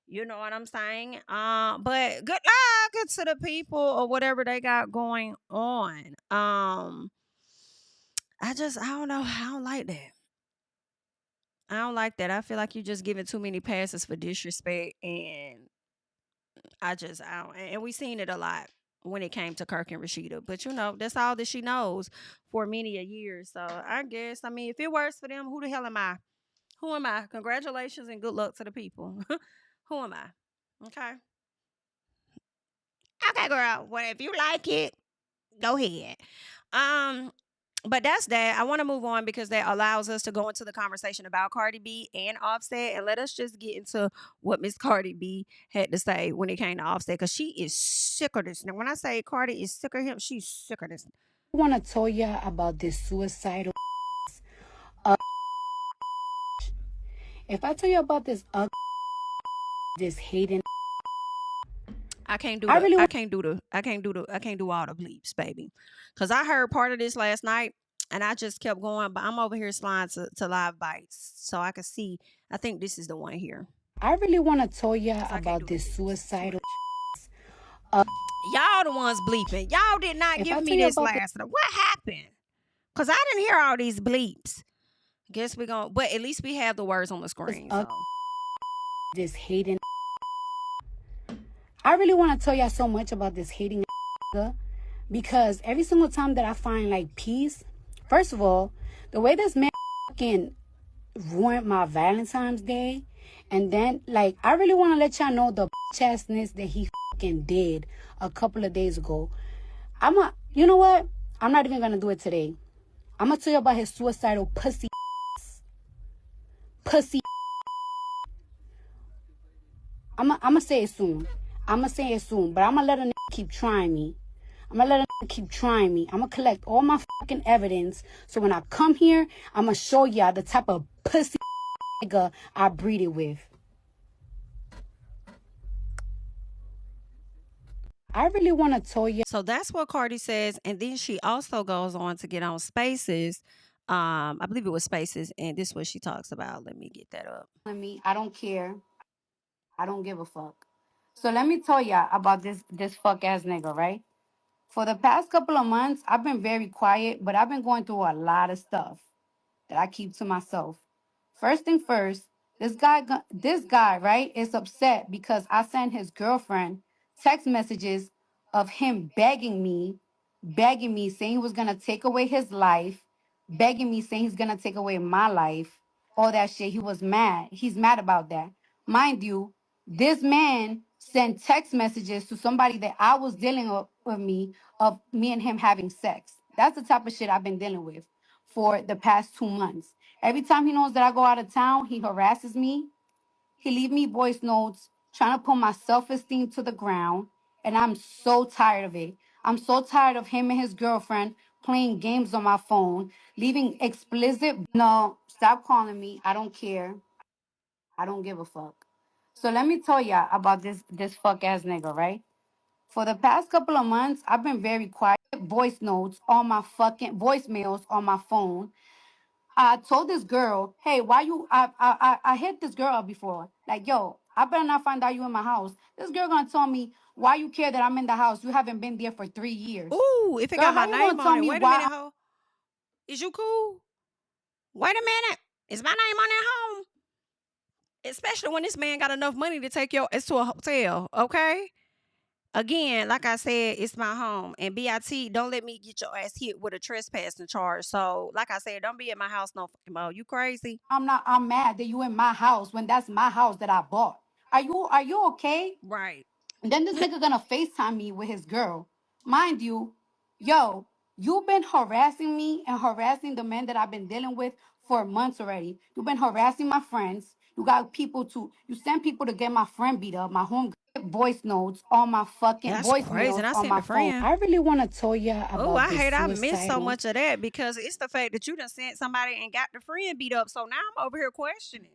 You know what I'm saying? But good luck to the people or whatever they got going on. I don't know. I don't like that. I don't like that. I feel like you're just giving too many passes for disrespect, and I don't. And we seen it a lot when it came to Kirk and Rashida. But you know, that's all that she knows for many a year. So I guess, I mean, if it works for them, who the hell am I? Who am I? Congratulations and good luck to the people. Who am I? Okay. Okay, girl. Well, if you like it, go ahead. But that's that. I want to move on because that allows us to go into the conversation about Cardi B and Offset, and let us just get into what Miss Cardi B had to say when it came to Offset, because she is sick of this. Now, when I say Cardi is sick of him, she's sick of this. I want to tell you about this suicidal. If I tell you about this this hating, I can't do all the bleeps, baby. Cause I heard part of this last night and I just kept going, but I'm over here sliding to live bites so I can see. I think this is the one here. I really want to tell you about this suicidal. Y'all the ones bleeping. Y'all did not give me this last night. What happened? Cause I didn't hear all these bleeps. Guess we're gonna, but at least we have the words on the screen. So. This hating. I really want to tell y'all so much about this hating because every single time that I find like peace, first of all, the way this man fucking ruined my Valentine's Day, and then like I really want to let y'all know the chastness that he fucking did a couple of days ago. You know what? I'm not even gonna do it today. I'm gonna tell you about his suicidal pussy. I'm gonna say it soon. But I'm gonna let a nigga keep trying me. I'm gonna collect all my fucking evidence. So when I come here, I'm gonna show y'all the type of pussy nigga I breeded with. I really want to tell you. So that's what Cardi says. And then she also goes on to get on Spaces. I believe it was Spaces. And this is what she talks about. Let me get that up. I don't care. I don't give a fuck. So let me tell y'all about this fuck ass nigga, right? For the past couple of months, I've been very quiet, but I've been going through a lot of stuff that I keep to myself. First thing first, this guy, right, is upset because I sent his girlfriend text messages of him begging me, saying he was gonna take away his life, begging me, saying he's gonna take away my life, all that shit. He was mad. He's mad about that. Mind you, this man sent text messages to somebody that I was dealing with me, of me and him having sex. That's the type of shit I've been dealing with for the past 2 months. Every time he knows that I go out of town, he harasses me. He leave me voice notes trying to put my self-esteem to the ground. And I'm so tired of it. I'm so tired of him and his girlfriend playing games on my phone, leaving explicit. No, stop calling me. I don't care. I don't give a fuck. So let me tell y'all about this fuck ass nigga, right? For the past couple of months, I've been very quiet. Voice notes on my fucking voicemails on my phone. I told this girl, hey, why you? I hit this girl up before. Like, yo, I better not find out you in my house. This girl gonna tell me, why you care that I'm in the house? You haven't been there for 3 years. Ooh, if it Girl, got my how you name gonna tell on it. me Wait a why? minute, ho. Is you cool? Wait a minute. Is my name on that home? Especially when this man got enough money to take your ass to a hotel, okay? Again, like I said, it's my home. And BIT, don't let me get your ass hit with a trespassing charge. So, like I said, don't be at my house no fucking more. You crazy? I'm mad that you in my house when that's my house that I bought. Are you okay? Right. And then this nigga gonna FaceTime me with his girl. Mind you, yo, you've been harassing me and harassing the men that I've been dealing with for months already. You've been harassing my friends. You send people to get my friend beat up, my home voice notes, all my fucking That's crazy. voicemails And I on sent my the phone. friend. I really want to tell y'all Oh, about I this hate I missed so suicidal. much of that because it's the fact that you done sent somebody and got the friend beat up. So now I'm over here questioning.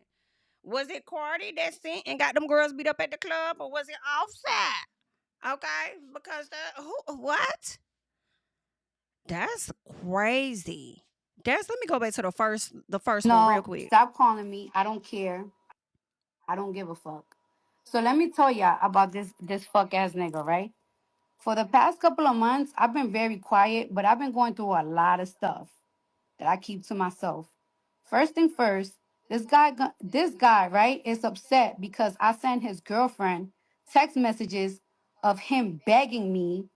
Was it Cardi that sent and got them girls beat up at the club, or was it Offset? Okay, because what? That's crazy. Let me go back to the first one real No, quick. stop calling me. I don't care. I don't give a fuck. So let me tell y'all about this fuck ass nigga, right? For the past couple of months, I've been very quiet, but I've been going through a lot of stuff that I keep to myself. First thing first, this guy, right, is upset because I sent his girlfriend text messages of him begging me,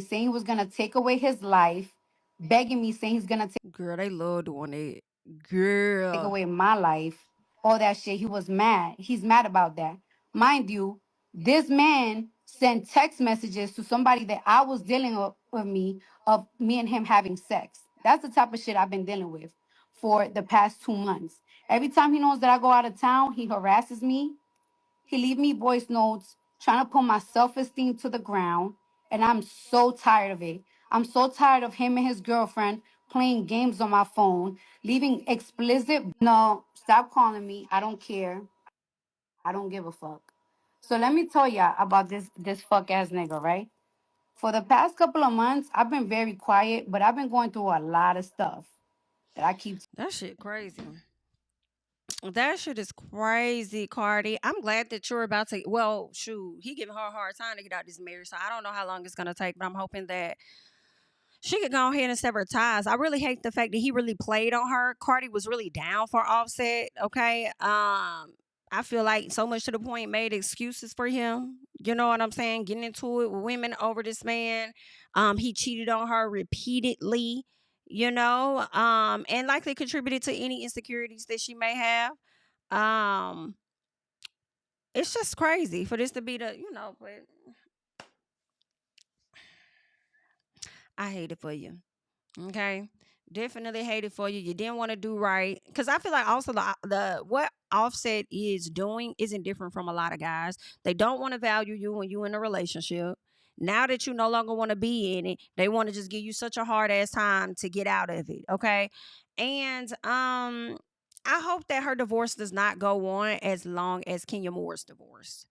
saying he was gonna take away his life, begging me, saying he's gonna Girl, they love doing it. take Girl. away my life, all that shit. He was mad. He's mad about that. Mind you, this man sent text messages to somebody that I was dealing with me of me and him having sex. That's the type of shit I've been dealing with for the past 2 months. Every time he knows that I go out of town, he harasses me. He leave me voice notes trying to put my self-esteem to the ground, and I'm so tired of it. I'm so tired of him and his girlfriend playing games on my phone, leaving explicit. No, stop calling me. I don't care. I don't give a fuck. So let me tell y'all about this fuck ass nigga, right? For the past couple of months, I've been very quiet, but I've been going through a lot of stuff that I keep. That shit crazy. That shit is crazy, Cardi. I'm glad that you're about to. Well, shoot, he giving her a hard time to get out this marriage, so I don't know how long it's gonna take, but I'm hoping that she could go ahead and sever ties. I really hate the fact that he really played on her. Cardi was really down for Offset. Okay, I feel like so much to the point made excuses for him. You know what I'm saying? Getting into it with women over this man. He cheated on her repeatedly. And likely contributed to any insecurities that she may have. Um, it's just crazy for this to be but I hate it for you. Okay. Definitely hate it for you. You didn't want to do right. Because I feel like also the what Offset is doing isn't different from a lot of guys. They don't want to value you when you're in a relationship. Now that you no longer want to be in it, they want to just give you such a hard ass time to get out of it. Okay. And I hope that her divorce does not go on as long as Kenya Moore's divorce.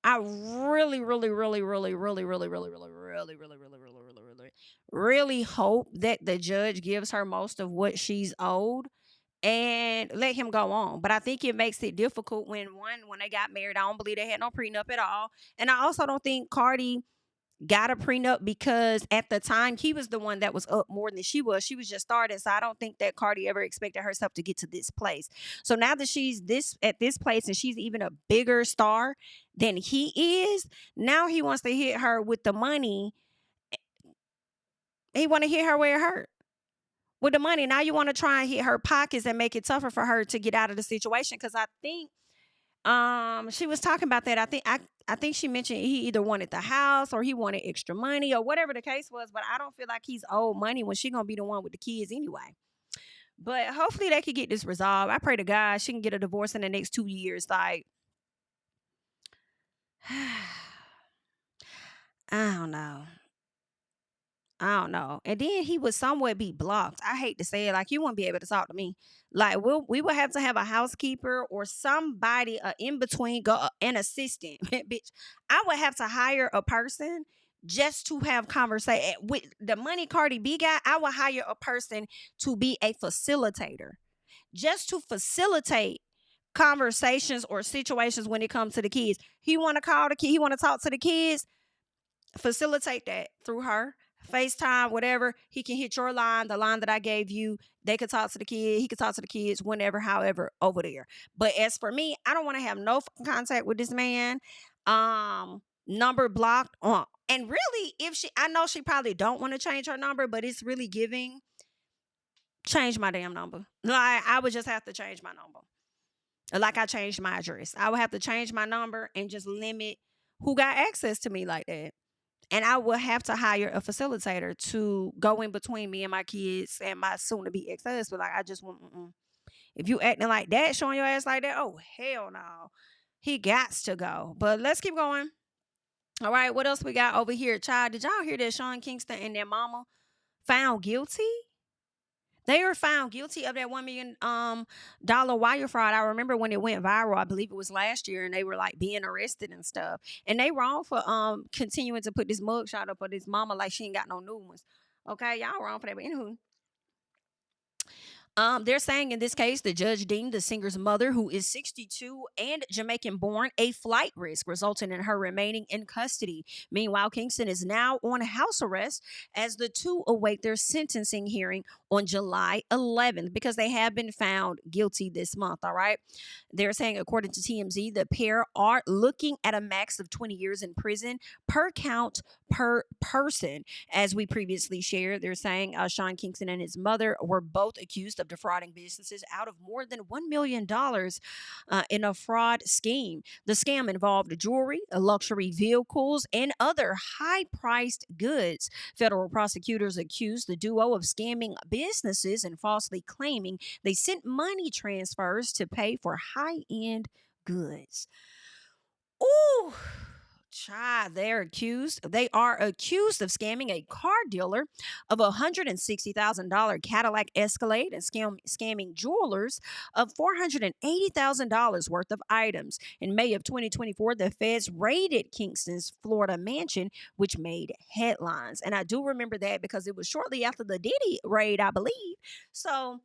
I really, really, really, really, really, really, really, really, really, really, really, really, really, really, really, really hope that the judge gives her most of what she's owed and let him go on. But I think it makes it difficult when they got married, I don't believe they had no prenup at all. And I also don't think Cardi got a prenup because at the time he was the one that was up more than she was. She was just starting. So I don't think that Cardi ever expected herself to get to this place. So now that she's at this place and she's even a bigger star than he is, now he wants to hit her with the money. He want to hit her where it hurt. With the money. Now you want to try and hit her pockets and make it tougher for her to get out of the situation. Because I think she was talking about that. I think she mentioned he either wanted the house or he wanted extra money or whatever the case was, but I don't feel like he's owed money when she gonna be the one with the kids anyway. But hopefully they can get this resolved. I pray to God she can get a divorce in the next 2 years. Like I don't know. And then he would somewhere be blocked. I hate to say it, like you won't be able to talk to me. Like we would have to have a housekeeper or somebody in between, an assistant. Bitch, I would have to hire a person just to have conversation with the money Cardi B got. I would hire a person to be a facilitator, just to facilitate conversations or situations when it comes to the kids. He want to call the kid. He want to talk to the kids. Facilitate that through her. FaceTime, whatever. He can hit your line, the line that I gave you. They could talk to the kid. He could talk to the kids whenever, however, over there. But as for me, I don't want to have no contact with this man. Number blocked on. And really, I know she probably don't want to change her number, but it's really giving. Change my damn number. Like I would just have to change my number. Like I changed my address. I would have to change my number and just limit who got access to me like that. And I will have to hire a facilitator to go in between me and my kids and my soon-to-be ex-husband. Like, I just want, If you acting like that, showing your ass like that, oh, hell no. He gots to go. But let's keep going. All right, what else we got over here? Child, did y'all hear that Sean Kingston and their mama found guilty? They were found guilty of that $1 million wire fraud. I remember when it went viral, I believe it was last year, and they were like being arrested and stuff. And they wrong for continuing to put this mugshot up of this mama like she ain't got no new ones. Okay, y'all wrong for that. But anywho, they're saying in this case, the judge deemed the singer's mother, who is 62 and Jamaican born, a flight risk, resulting in her remaining in custody. Meanwhile, Kingston is now on house arrest as the two await their sentencing hearing on July 11th because they have been found guilty this month. All right. They're saying, according to TMZ, the pair are looking at a max of 20 years in prison per count per person. As we previously shared, they're saying Sean Kingston and his mother were both accused of defrauding businesses out of more than $1 million in a fraud scheme. The scam involved jewelry, luxury vehicles, and other high-priced goods. Federal prosecutors accused the duo of scamming businesses and falsely claiming they sent money transfers to pay for high-end goods. Ooh. Child, they are accused of scamming a car dealer of $160,000 Cadillac Escalade and scamming jewelers of $480,000 worth of items. In May of 2024, the feds raided Kingston's Florida mansion, which made headlines. And I do remember that because it was shortly after the Diddy raid, I believe. So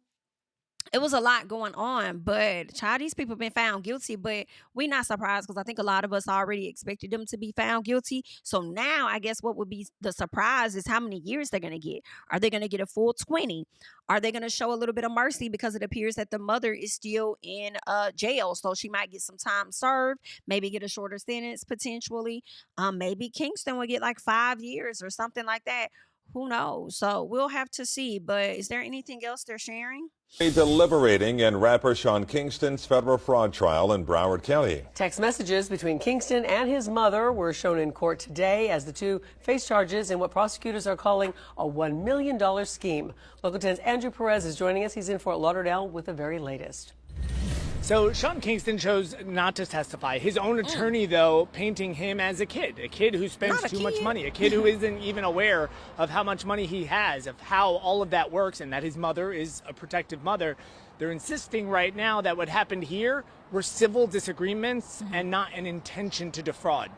it was a lot going on, but child, these people have been found guilty, but we're not surprised because I think a lot of us already expected them to be found guilty. So now I guess what would be the surprise is how many years they're going to get. Are they going to get a full 20? Are they going to show a little bit of mercy because it appears that the mother is still in jail? So she might get some time served, maybe get a shorter sentence potentially. Maybe Kingston will get like 5 years or something like that. Who knows? So we'll have to see. But is there anything else they're sharing? Deliberating in rapper Sean Kingston's federal fraud trial in Broward County. Text messages between Kingston and his mother were shown in court today as the two face charges in what prosecutors are calling a $1 million scheme. Local 10's Andrew Perez is joining us. He's in Fort Lauderdale with the very latest. So Sean Kingston chose not to testify. His own attorney, though, painting him as a kid who spends too much money, a kid who isn't even aware of how much money he has, of how all of that works, and that his mother is a protective mother. They're insisting right now that what happened here were civil disagreements and not an intention to defraud.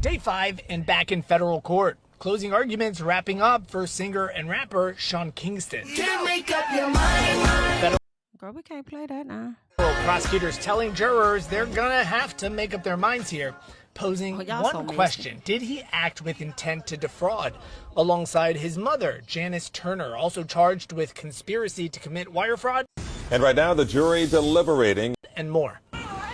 Day 5 and back in federal court. Closing arguments wrapping up for singer and rapper Sean Kingston. Can't make up your mind. Girl, we can't play that now. Prosecutors telling jurors they're gonna have to make up their minds here, posing one question. Did he act with intent to defraud? Alongside his mother, Janice Turner, also charged with conspiracy to commit wire fraud. And right now, the jury deliberating. And more.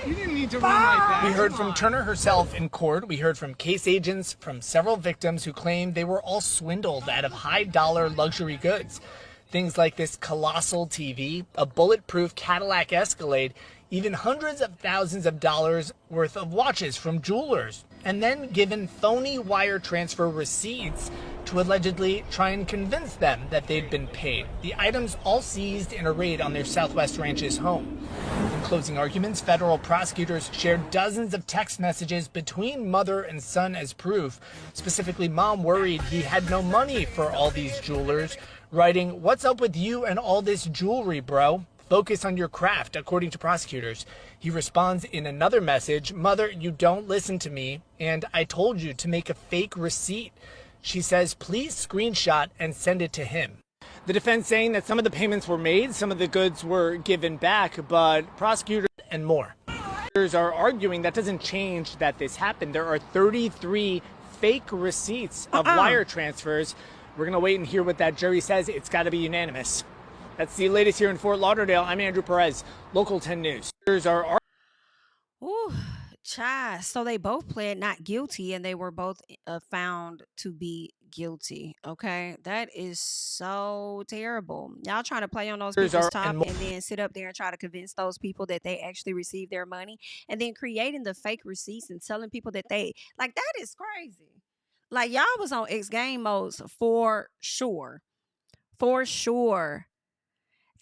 You didn't need to run like that. We heard from Turner herself in court. We heard from case agents from several victims who claimed they were all swindled out of high-dollar luxury goods. Things like this colossal TV, a bulletproof Cadillac Escalade, even hundreds of thousands of dollars worth of watches from jewelers, and then given phony wire transfer receipts to allegedly try and convince them that they'd been paid. The items all seized in a raid on their Southwest Ranch's home. In closing arguments, federal prosecutors shared dozens of text messages between mother and son as proof. Specifically, mom worried he had no money for all these jewelers, writing, "What's up with you and all this jewelry, bro? Focus on your craft," according to prosecutors. He responds in another message, "Mother, you don't listen to me, and I told you to make a fake receipt." She says, "Please screenshot and send it to him." The defense saying that some of the payments were made, some of the goods were given back, but prosecutors and more. Prosecutors are arguing that doesn't change that this happened. There are 33 fake receipts of wire transfers. We're going to wait and hear what that jury says. It's got to be unanimous. That's the latest here in Fort Lauderdale. I'm Andrew Perez, Local 10 News. Ooh, child. So they both pled not guilty, and they were both found to be guilty. Okay, that is so terrible. Y'all trying to play on those people's top and then sit up there and try to convince those people that they actually received their money, and then creating the fake receipts and telling people that they like that is crazy. Like, y'all was on X game modes for sure. For sure.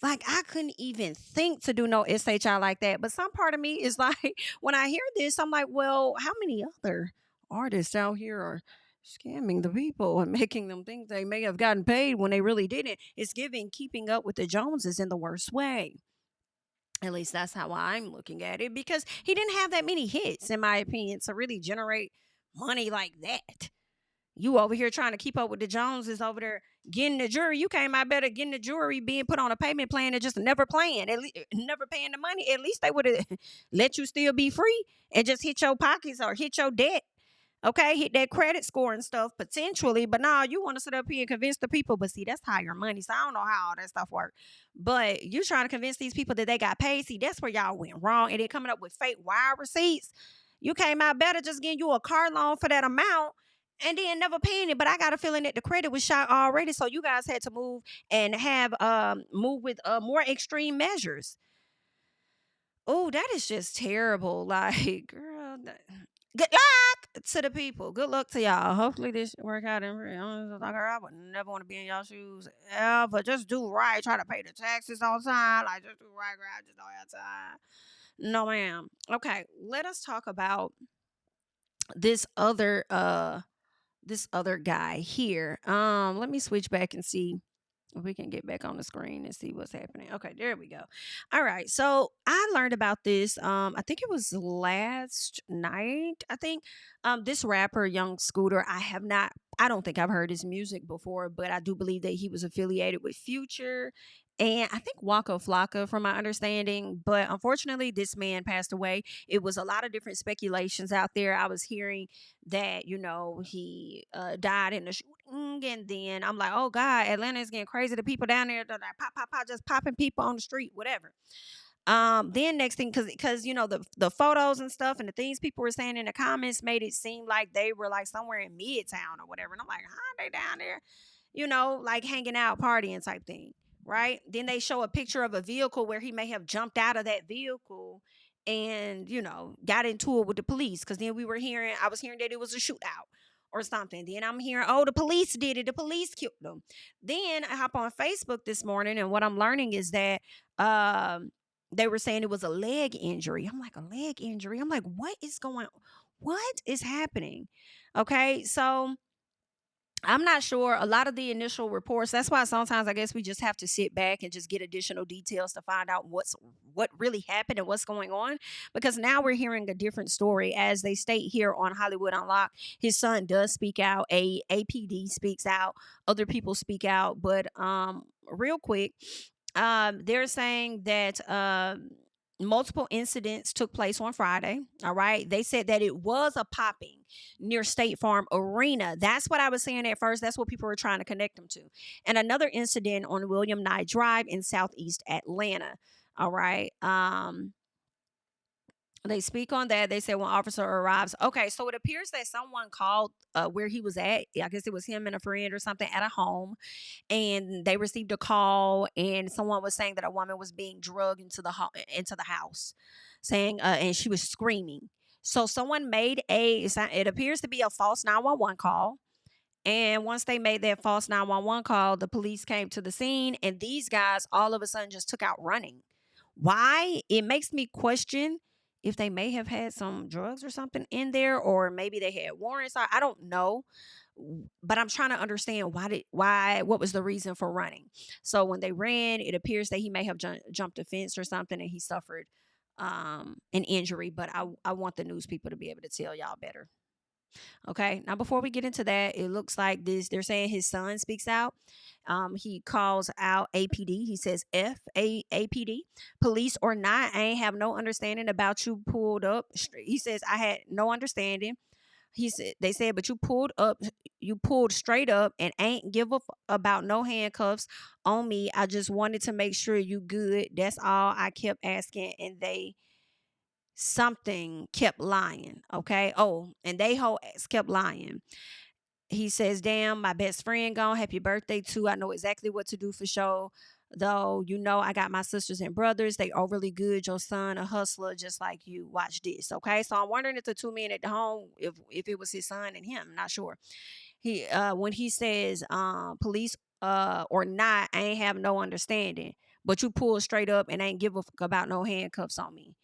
Like, I couldn't even think to do no SHI like that. But some part of me is like, when I hear this, I'm like, well, how many other artists out here are scamming the people and making them think they may have gotten paid when they really didn't? It's giving Keeping Up with the Joneses in the worst way. At least that's how I'm looking at it, because he didn't have that many hits, in my opinion, to really generate money like that. You over here trying to keep up with the Joneses, over there getting the jury. You came out better getting the jury, being put on a payment plan and just never playing, never paying the money. At least they would have let you still be free and just hit your pockets or hit your debt. Okay, hit that credit score and stuff potentially. But now you want to sit up here and convince the people. But see, that's higher money. So I don't know how all that stuff works. But you trying to convince these people that they got paid. See, that's where y'all went wrong. And then coming up with fake wire receipts. You came out better just getting you a car loan for that amount and then never paying it. But I got a feeling that the credit was shot already. So you guys had to move and have move with more extreme measures. Oh, that is just terrible. Like, girl, good luck to the people. Good luck to y'all. Hopefully this work out. I would never want to be in y'all shoes ever. Just do right. Try to pay the taxes on time. Like, just do right, girl. I just don't have time. No, ma'am. Okay, let us talk about this other guy here. Let me switch back and see if we can get back on the screen and see what's happening. Okay, there we go. All right. So I learned about this. I think it was last night. I think this rapper, Young Scooter, I don't think I've heard his music before, but I do believe that he was affiliated with Future and I think Waka Flocka, from my understanding. But unfortunately, this man passed away. It was a lot of different speculations out there. I was hearing that, he died in the shooting. And then I'm like, oh, God, Atlanta is getting crazy. The people down there, they're like, pop, pop, pop, just popping people on the street, whatever. Then next thing, because the photos and stuff and the things people were saying in the comments made it seem like they were like somewhere in Midtown or whatever. And I'm like, how are they down there? Like hanging out, partying type thing. Right? Then they show a picture of a vehicle where he may have jumped out of that vehicle and, got into it with the police. Because then I was hearing that it was a shootout or something. Then I'm hearing, oh, the police did it. The police killed them. Then I hop on Facebook this morning, and what I'm learning is that they were saying it was a leg injury. I'm like, a leg injury? I'm like, what is happening? Okay, so I'm not sure. A lot of the initial reports, that's why sometimes I guess we just have to sit back and just get additional details to find out what really happened and what's going on. Because now we're hearing a different story. As they state here on Hollywood Unlocked, his son does speak out. APD speaks out. Other people speak out. But real quick, they're saying that multiple incidents took place on Friday. All right. They said that it was a popping near State Farm Arena. That's what I was saying at first. That's what people were trying to connect them to. And another incident on William Nye Drive in Southeast Atlanta. All right. They speak on that. They say when officer arrives. Okay, so it appears that someone called where he was at. I guess it was him and a friend or something at a home. And they received a call, and someone was saying that a woman was being drugged into the house, saying, and she was screaming. So someone made it appears to be a false 911 call. And once they made that false 911 call, the police came to the scene, and these guys all of a sudden just took out running. Why? It makes me question if they may have had some drugs or something in there, or maybe they had warrants. I don't know, but I'm trying to understand what was the reason for running. So when they ran, it appears that he may have jumped a fence or something, and he suffered an injury. But I want the news people to be able to tell y'all better. Okay, now before we get into that, it looks like they're saying his son speaks out. He calls out APD. He says, APD, police or not, I ain't have no understanding about you pulled up. He says, I had no understanding. They said, but you pulled straight up and ain't give a about no handcuffs on me. I just wanted to make sure you good. That's all I kept asking. And something kept lying. Okay. Oh, and they whole ass kept lying. He says, damn, my best friend gone. Happy birthday too. I know exactly what to do for sure. Though, I got my sisters and brothers. They overly good. Your son, a hustler, just like you. Watch this. Okay. So I'm wondering if the two men at the home, if it was his son and him, not sure. When he says, police or not, I ain't have no understanding. but you pull straight up and ain't give a fuck about no handcuffs on me.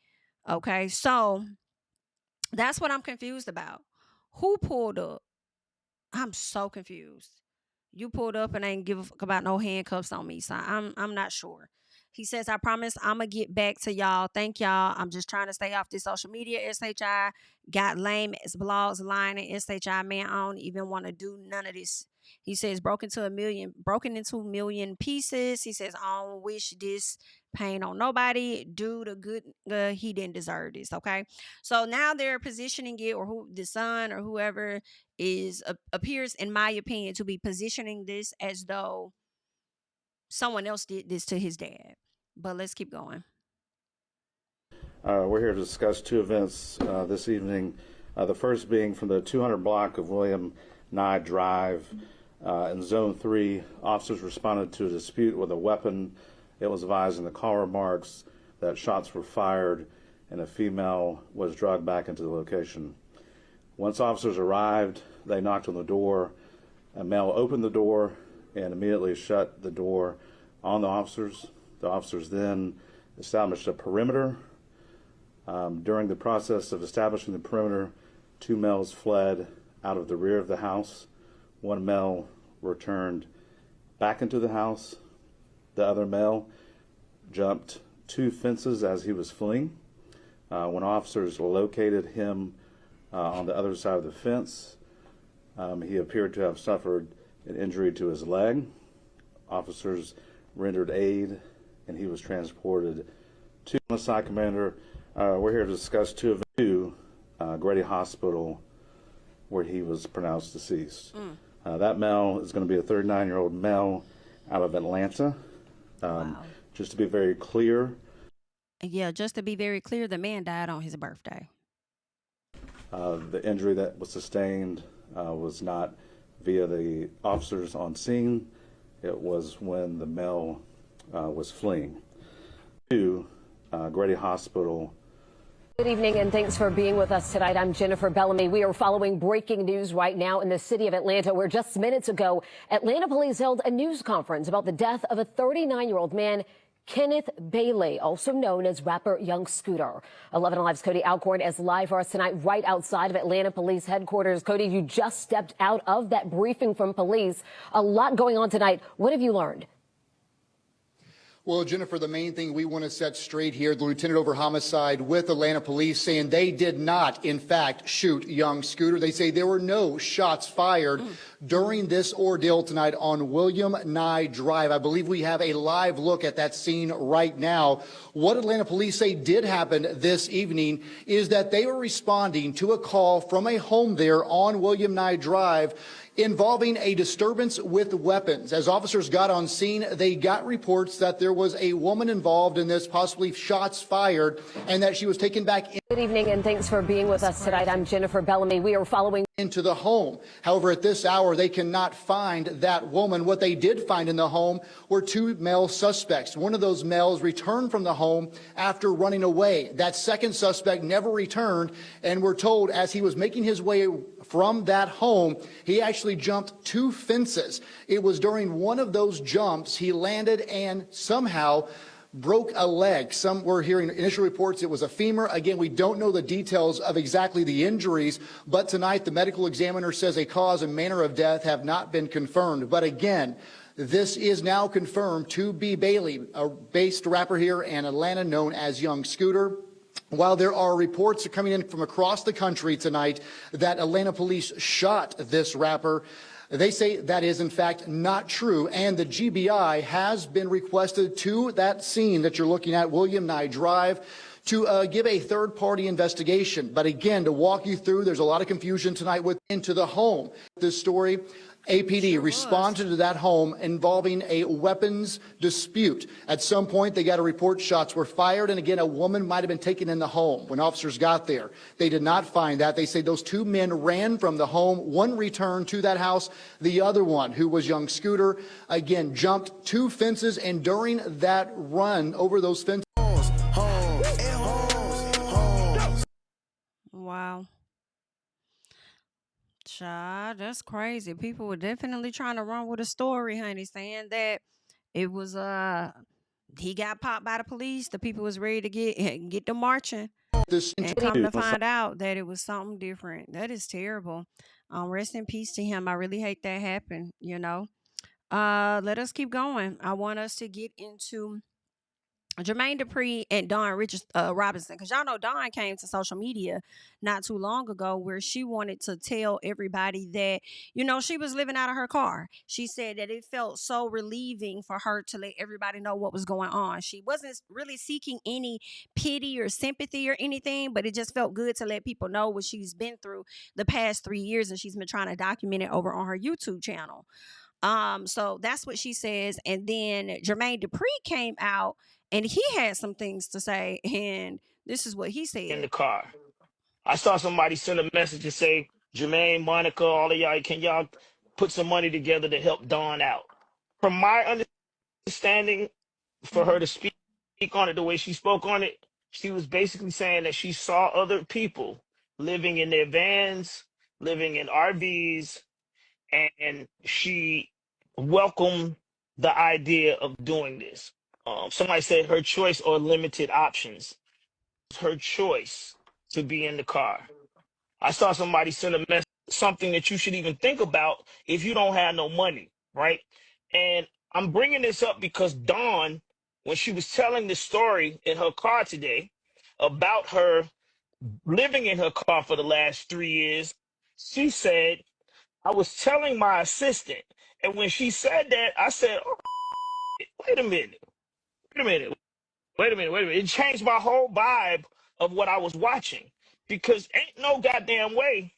Okay, so that's what I'm confused about. Who pulled up? I'm so confused. You pulled up and ain't give a fuck about no handcuffs on me, so I'm not sure. He says, I promise I'm going to get back to y'all. Thank y'all. I'm just trying to stay off this social media. SHI got lame as blogs lying, and SHI, man, I don't even want to do none of this. He says, broken into a million pieces. He says, I don't wish this pain on nobody. Dude, a good, he didn't deserve this, okay? So now they're positioning it, or who the son or whoever is appears, in my opinion, to be positioning this as though someone else did this to his dad. But let's keep going. We're here to discuss two events this evening. The first being from the 200 block of William Nye Drive. In Zone 3, officers responded to a dispute with a weapon. It was advised in the call remarks that shots were fired and a female was dragged back into the location. Once officers arrived, they knocked on the door. A male opened the door and immediately shut the door on the officers. The officers then established a perimeter. During the process of establishing the perimeter, two males fled out of the rear of the house. One male returned back into the house. The other male jumped two fences as he was fleeing. When officers located him on the other side of the fence, he appeared to have suffered an injury to his leg. Officers rendered aid, and he was transported to the side commander. We're here to discuss two of the Grady Hospital, where he was pronounced deceased. That male is going to be a 39-year-old male out of Atlanta. Wow. Just to be very clear. Yeah, just to be very clear, the man died on his birthday. The injury that was sustained was not via the officers on scene. It was when the male was fleeing. To Grady Hospital. Good evening and thanks for being with us tonight. I'm Jennifer Bellamy. We are following breaking news right now in the city of Atlanta, where just minutes ago, Atlanta police held a news conference about the death of a 39-year-old man, Kenneth Bailey, also known as rapper Young Scooter. 11 Alive's Cody Alcorn is live for us tonight right outside of Atlanta Police Headquarters. Cody, you just stepped out of that briefing from police. A lot going on tonight. What have you learned? Well, Jennifer, the main thing we want to set straight here, the lieutenant over homicide with Atlanta police saying they did not, in fact, shoot Young Scooter. They say there were no shots fired during this ordeal tonight on William Nye Drive. I believe we have a live look at that scene right now. What Atlanta police say did happen this evening is that they were responding to a call from a home there on William Nye Drive involving a disturbance with weapons. As officers got on scene, they got reports that there was a woman involved in this, possibly shots fired, and that she was taken back in. Good evening and thanks for being with us tonight. I'm Jennifer Bellamy. We are following into the home. However, at this hour, they cannot find that woman. What they did find in the home were two male suspects. One of those males returned from the home after running away. That second suspect never returned, and we're told as he was making his way from that home, he actually jumped two fences. It was during one of those jumps he landed and somehow broke a leg. Some were hearing initial reports it was a femur. Again, we don't know the details of exactly the injuries, but tonight the medical examiner says a cause and manner of death have not been confirmed. But again, this is now confirmed to be Bailey, a based rapper here in Atlanta known as Young Scooter. While there are reports coming in from across the country tonight that Atlanta police shot this rapper, they say that is, in fact, not true, and the GBI has been requested to that scene that you're looking at, William Nye Drive, to give a third-party investigation. But again, to walk you through, there's a lot of confusion tonight with into the home. This story, APD responded to that home involving a weapons dispute. At some point, they got a report shots were fired, and again, a woman might have been taken in the home when officers got there. They did not find that. They say those two men ran from the home. One returned to that house. The other one, who was Young Scooter, again, jumped two fences, and during that run over those fences. Wow. Child, that's crazy. People were definitely trying to run with a story, honey, saying that it was he got popped by the police. The people was ready to get to marching. This and come to find out that it was something different. That is terrible. Rest in peace to him. I really hate that happened, you know. Let us keep going. I want us to get into Jermaine Dupri and Dawn Robinson, because y'all know Dawn came to social media not too long ago where she wanted to tell everybody that, you know, she was living out of her car. She said that it felt so relieving for her to let everybody know what was going on. She wasn't really seeking any pity or sympathy or anything, but it just felt good to let people know what she's been through the past 3 years, and she's been trying to document it over on her YouTube channel. So that's what she says. And then Jermaine Dupri came out and he had some things to say, and this is what he said. In the car, I saw somebody send a message to say, Jermaine, Monica, all of y'all, can y'all put some money together to help Dawn out? From my understanding, for her to speak on it the way she spoke on it, she was basically saying that she saw other people living in their vans, living in RVs, and she welcomed the idea of doing this. Somebody said her choice or limited options. Her choice to be in the car. I saw somebody send a message, something that you should even think about if you don't have no money, right? And I'm bringing this up because Dawn, when she was telling the story in her car today about her living in her car for the last 3 years, she said, I was telling my assistant, and when she said that, I said, oh, wait a minute. It changed my whole vibe of what I was watching, because ain't no goddamn way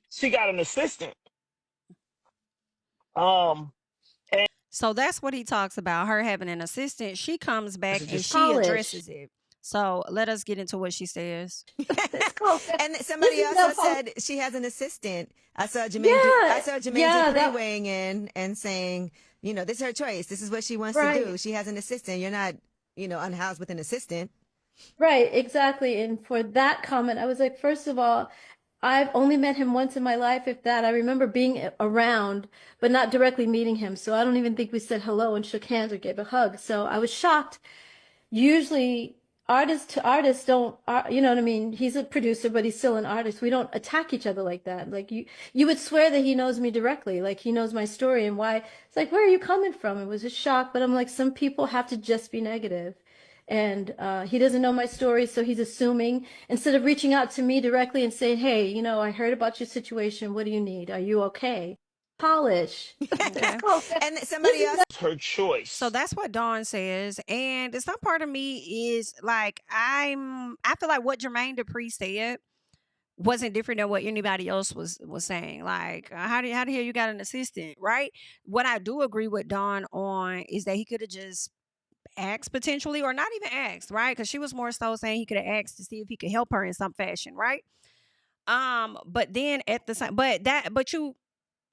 she got an assistant. So that's what he talks about, her having an assistant. She comes back and she addresses it. So let us get into what she says. And somebody also said she has an assistant. I saw Jermaine Dupri weighing in and saying, you know, this is her choice. This is what she wants to do. She has an assistant. You're not, you know, unhoused with an assistant. Right, exactly. And for that comment, I was like, first of all, I've only met him once in my life, if that. I remember being around, but not directly meeting him. So I don't even think we said hello and shook hands or gave a hug. So I was shocked. Usually artist to artist don't, you know what I mean? He's a producer, but he's still an artist. We don't attack each other like that. Like you would swear that he knows me directly. Like he knows my story and why. It's like, where are you coming from? It was a shock, but I'm like, some people have to just be negative. And he doesn't know my story, so he's assuming, instead of reaching out to me directly and saying, hey, you know, I heard about your situation. What do you need? Are you okay? Polish. Okay. And somebody else. Her choice. So that's what Dawn says. And some part of me is like, I feel like what Jermaine Dupri said wasn't different than what anybody else was saying. Like, how the hell you got an assistant, right? What I do agree with Dawn on is that he could have just asked potentially, or not even asked, right? Because she was more so saying he could have asked to see if he could help her in some fashion, right? But then at the same,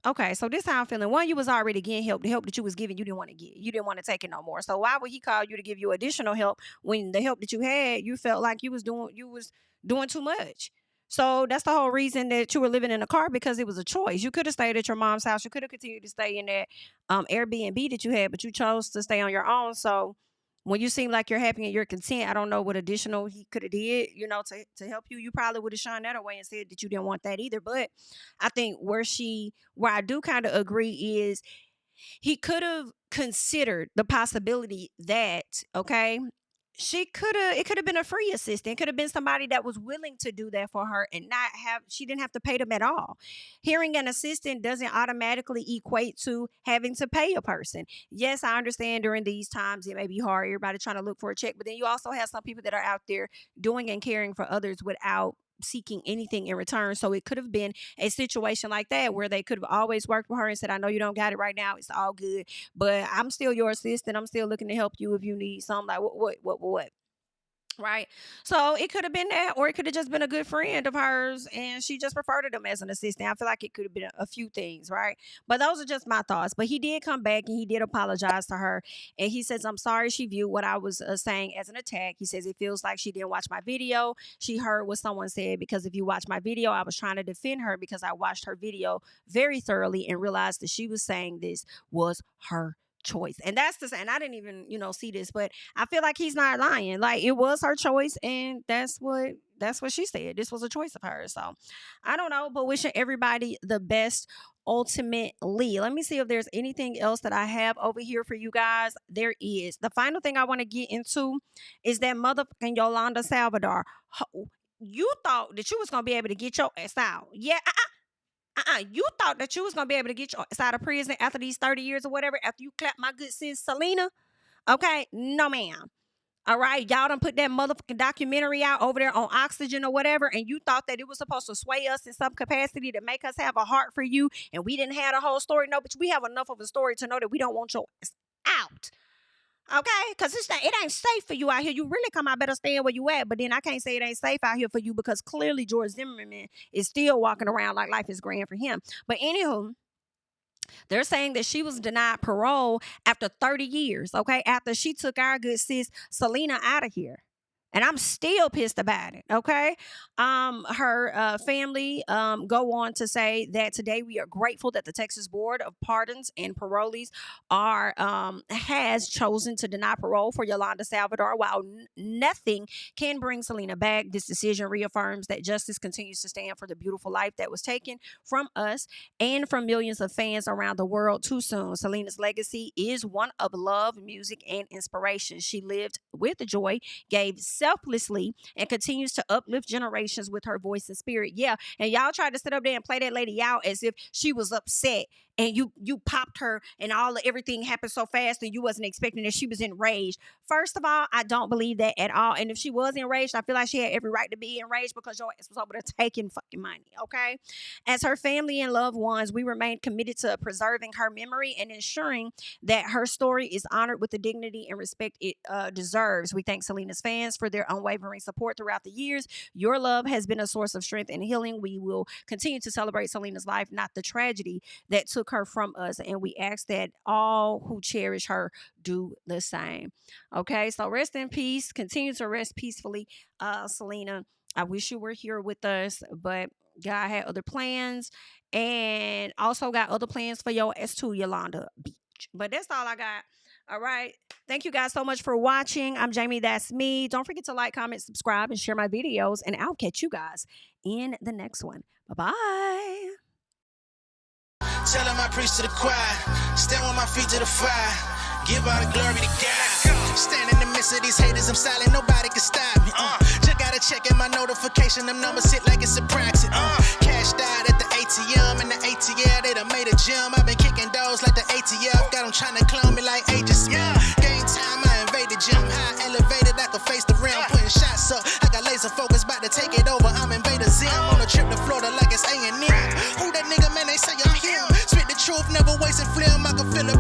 okay, so this how I'm feeling. One, you was already getting help. The help that you was giving, you didn't want to get. You didn't want to take it no more. So why would he call you to give you additional help when the help that you had, you felt like you was doing too much? So that's the whole reason that you were living in a car, because it was a choice. You could have stayed at your mom's house. You could have continued to stay in that Airbnb that you had, but you chose to stay on your own. So when you seem like you're happy and you're content, I don't know what additional he could have did, you know, to help you. You probably would have shined that away and said that you didn't want that either. But I think where I do kind of agree is he could have considered the possibility that, okay, it could have been a free assistant. It could have been somebody that was willing to do that for her and she didn't have to pay them at all. Hearing an assistant doesn't automatically equate to having to pay a person. Yes, I understand during these times it may be hard, everybody trying to look for a check, but then you also have some people that are out there doing and caring for others without seeking anything in return. So it could have been a situation like that where they could have always worked with her and said, I know you don't got it right now, it's all good, but I'm still your assistant, I'm still looking to help you if you need something. Like what right? So it could have been that, or it could have just been a good friend of hers and she just referred to them as an assistant. I feel like it could have been a few things, right? But those are just my thoughts. But he did come back and he did apologize to her, and he says, I'm sorry she viewed what I was saying as an attack. He says it feels like she didn't watch my video. She heard what someone said, because if you watch my video, I was trying to defend her because I watched her video very thoroughly and realized that she was saying this was her choice. And that's the same. And I didn't even, see this, but I feel like he's not lying. Like, it was her choice, and that's what she said. This was a choice of hers. So I don't know, but wishing everybody the best ultimately. Let me see if there's anything else that I have over here for you guys. There is. The final thing I want to get into is that motherfucking Yolanda Saldívar. You thought that you was going to be able to get your ass out. Yeah, you thought that you was going to be able to get your ass out of prison after these 30 years or whatever, after you clapped my good sis Selena? Okay? No, ma'am. All right? Y'all done put that motherfucking documentary out over there on Oxygen or whatever, and you thought that it was supposed to sway us in some capacity to make us have a heart for you, and we didn't have the whole story. No, but we have enough of a story to know that we don't want your ass out. Okay, because it ain't safe for you out here. You really come out better staying where you at. But then I can't say it ain't safe out here for you, because clearly George Zimmerman is still walking around like life is grand for him. But anywho, they're saying that she was denied parole after 30 years, okay, after she took our good sis Selena out of here. And I'm still pissed about it, okay? Her family go on to say that today we are grateful that the Texas Board of Pardons and Parolees has chosen to deny parole for Yolanda Saldívar. While nothing can bring Selena back, this decision reaffirms that justice continues to stand for the beautiful life that was taken from us and from millions of fans around the world too soon. Selena's legacy is one of love, music, and inspiration. She lived with joy, gave selflessly, and continues to uplift generations with her voice and spirit. Yeah, and y'all tried to sit up there and play that lady out as if she was upset and you popped her and everything happened so fast and you wasn't expecting that she was enraged. First of all, I don't believe that at all. And if she was enraged, I feel like she had every right to be enraged, because your ass was over there taking fucking money, okay? As her family and loved ones, we remain committed to preserving her memory and ensuring that her story is honored with the dignity and respect it deserves. We thank Selena's fans for their unwavering support throughout the years. Your love has been a source of strength and healing. We will continue to celebrate Selena's life, not the tragedy that took her from us, and we ask that all who cherish her do the same. Okay, so rest in peace. Continue to rest peacefully, Selena. I wish you were here with us, but God had other plans, and also got other plans for your S2 Yolanda Beach. But that's all I got. All right. Thank you guys so much for watching. I'm Jami, that's me. Don't forget to like, comment, subscribe, and share my videos, and I'll catch you guys in the next one. Bye-bye. Tell him I preach to the choir. Stand with my feet to the fire. Give all the glory to God. Stand in the midst of these haters, I'm silent, nobody can stop me. Just gotta check in my notification, them numbers hit like it's a proxy. Cashed out at the ATM, and the ATL, they done made a gym. I've been kicking doors like the ATF, got them trying to clone me like Agent Smith. Game time, I invaded gym, high elevated, I can face the rim. Putting shots up, I got laser focus, about to take it over, I'm Invader Zim. On a trip to Florida like it's A&M. Who that nigga, man, they say I'm him. Spit the truth, never wasting film, I can feel it.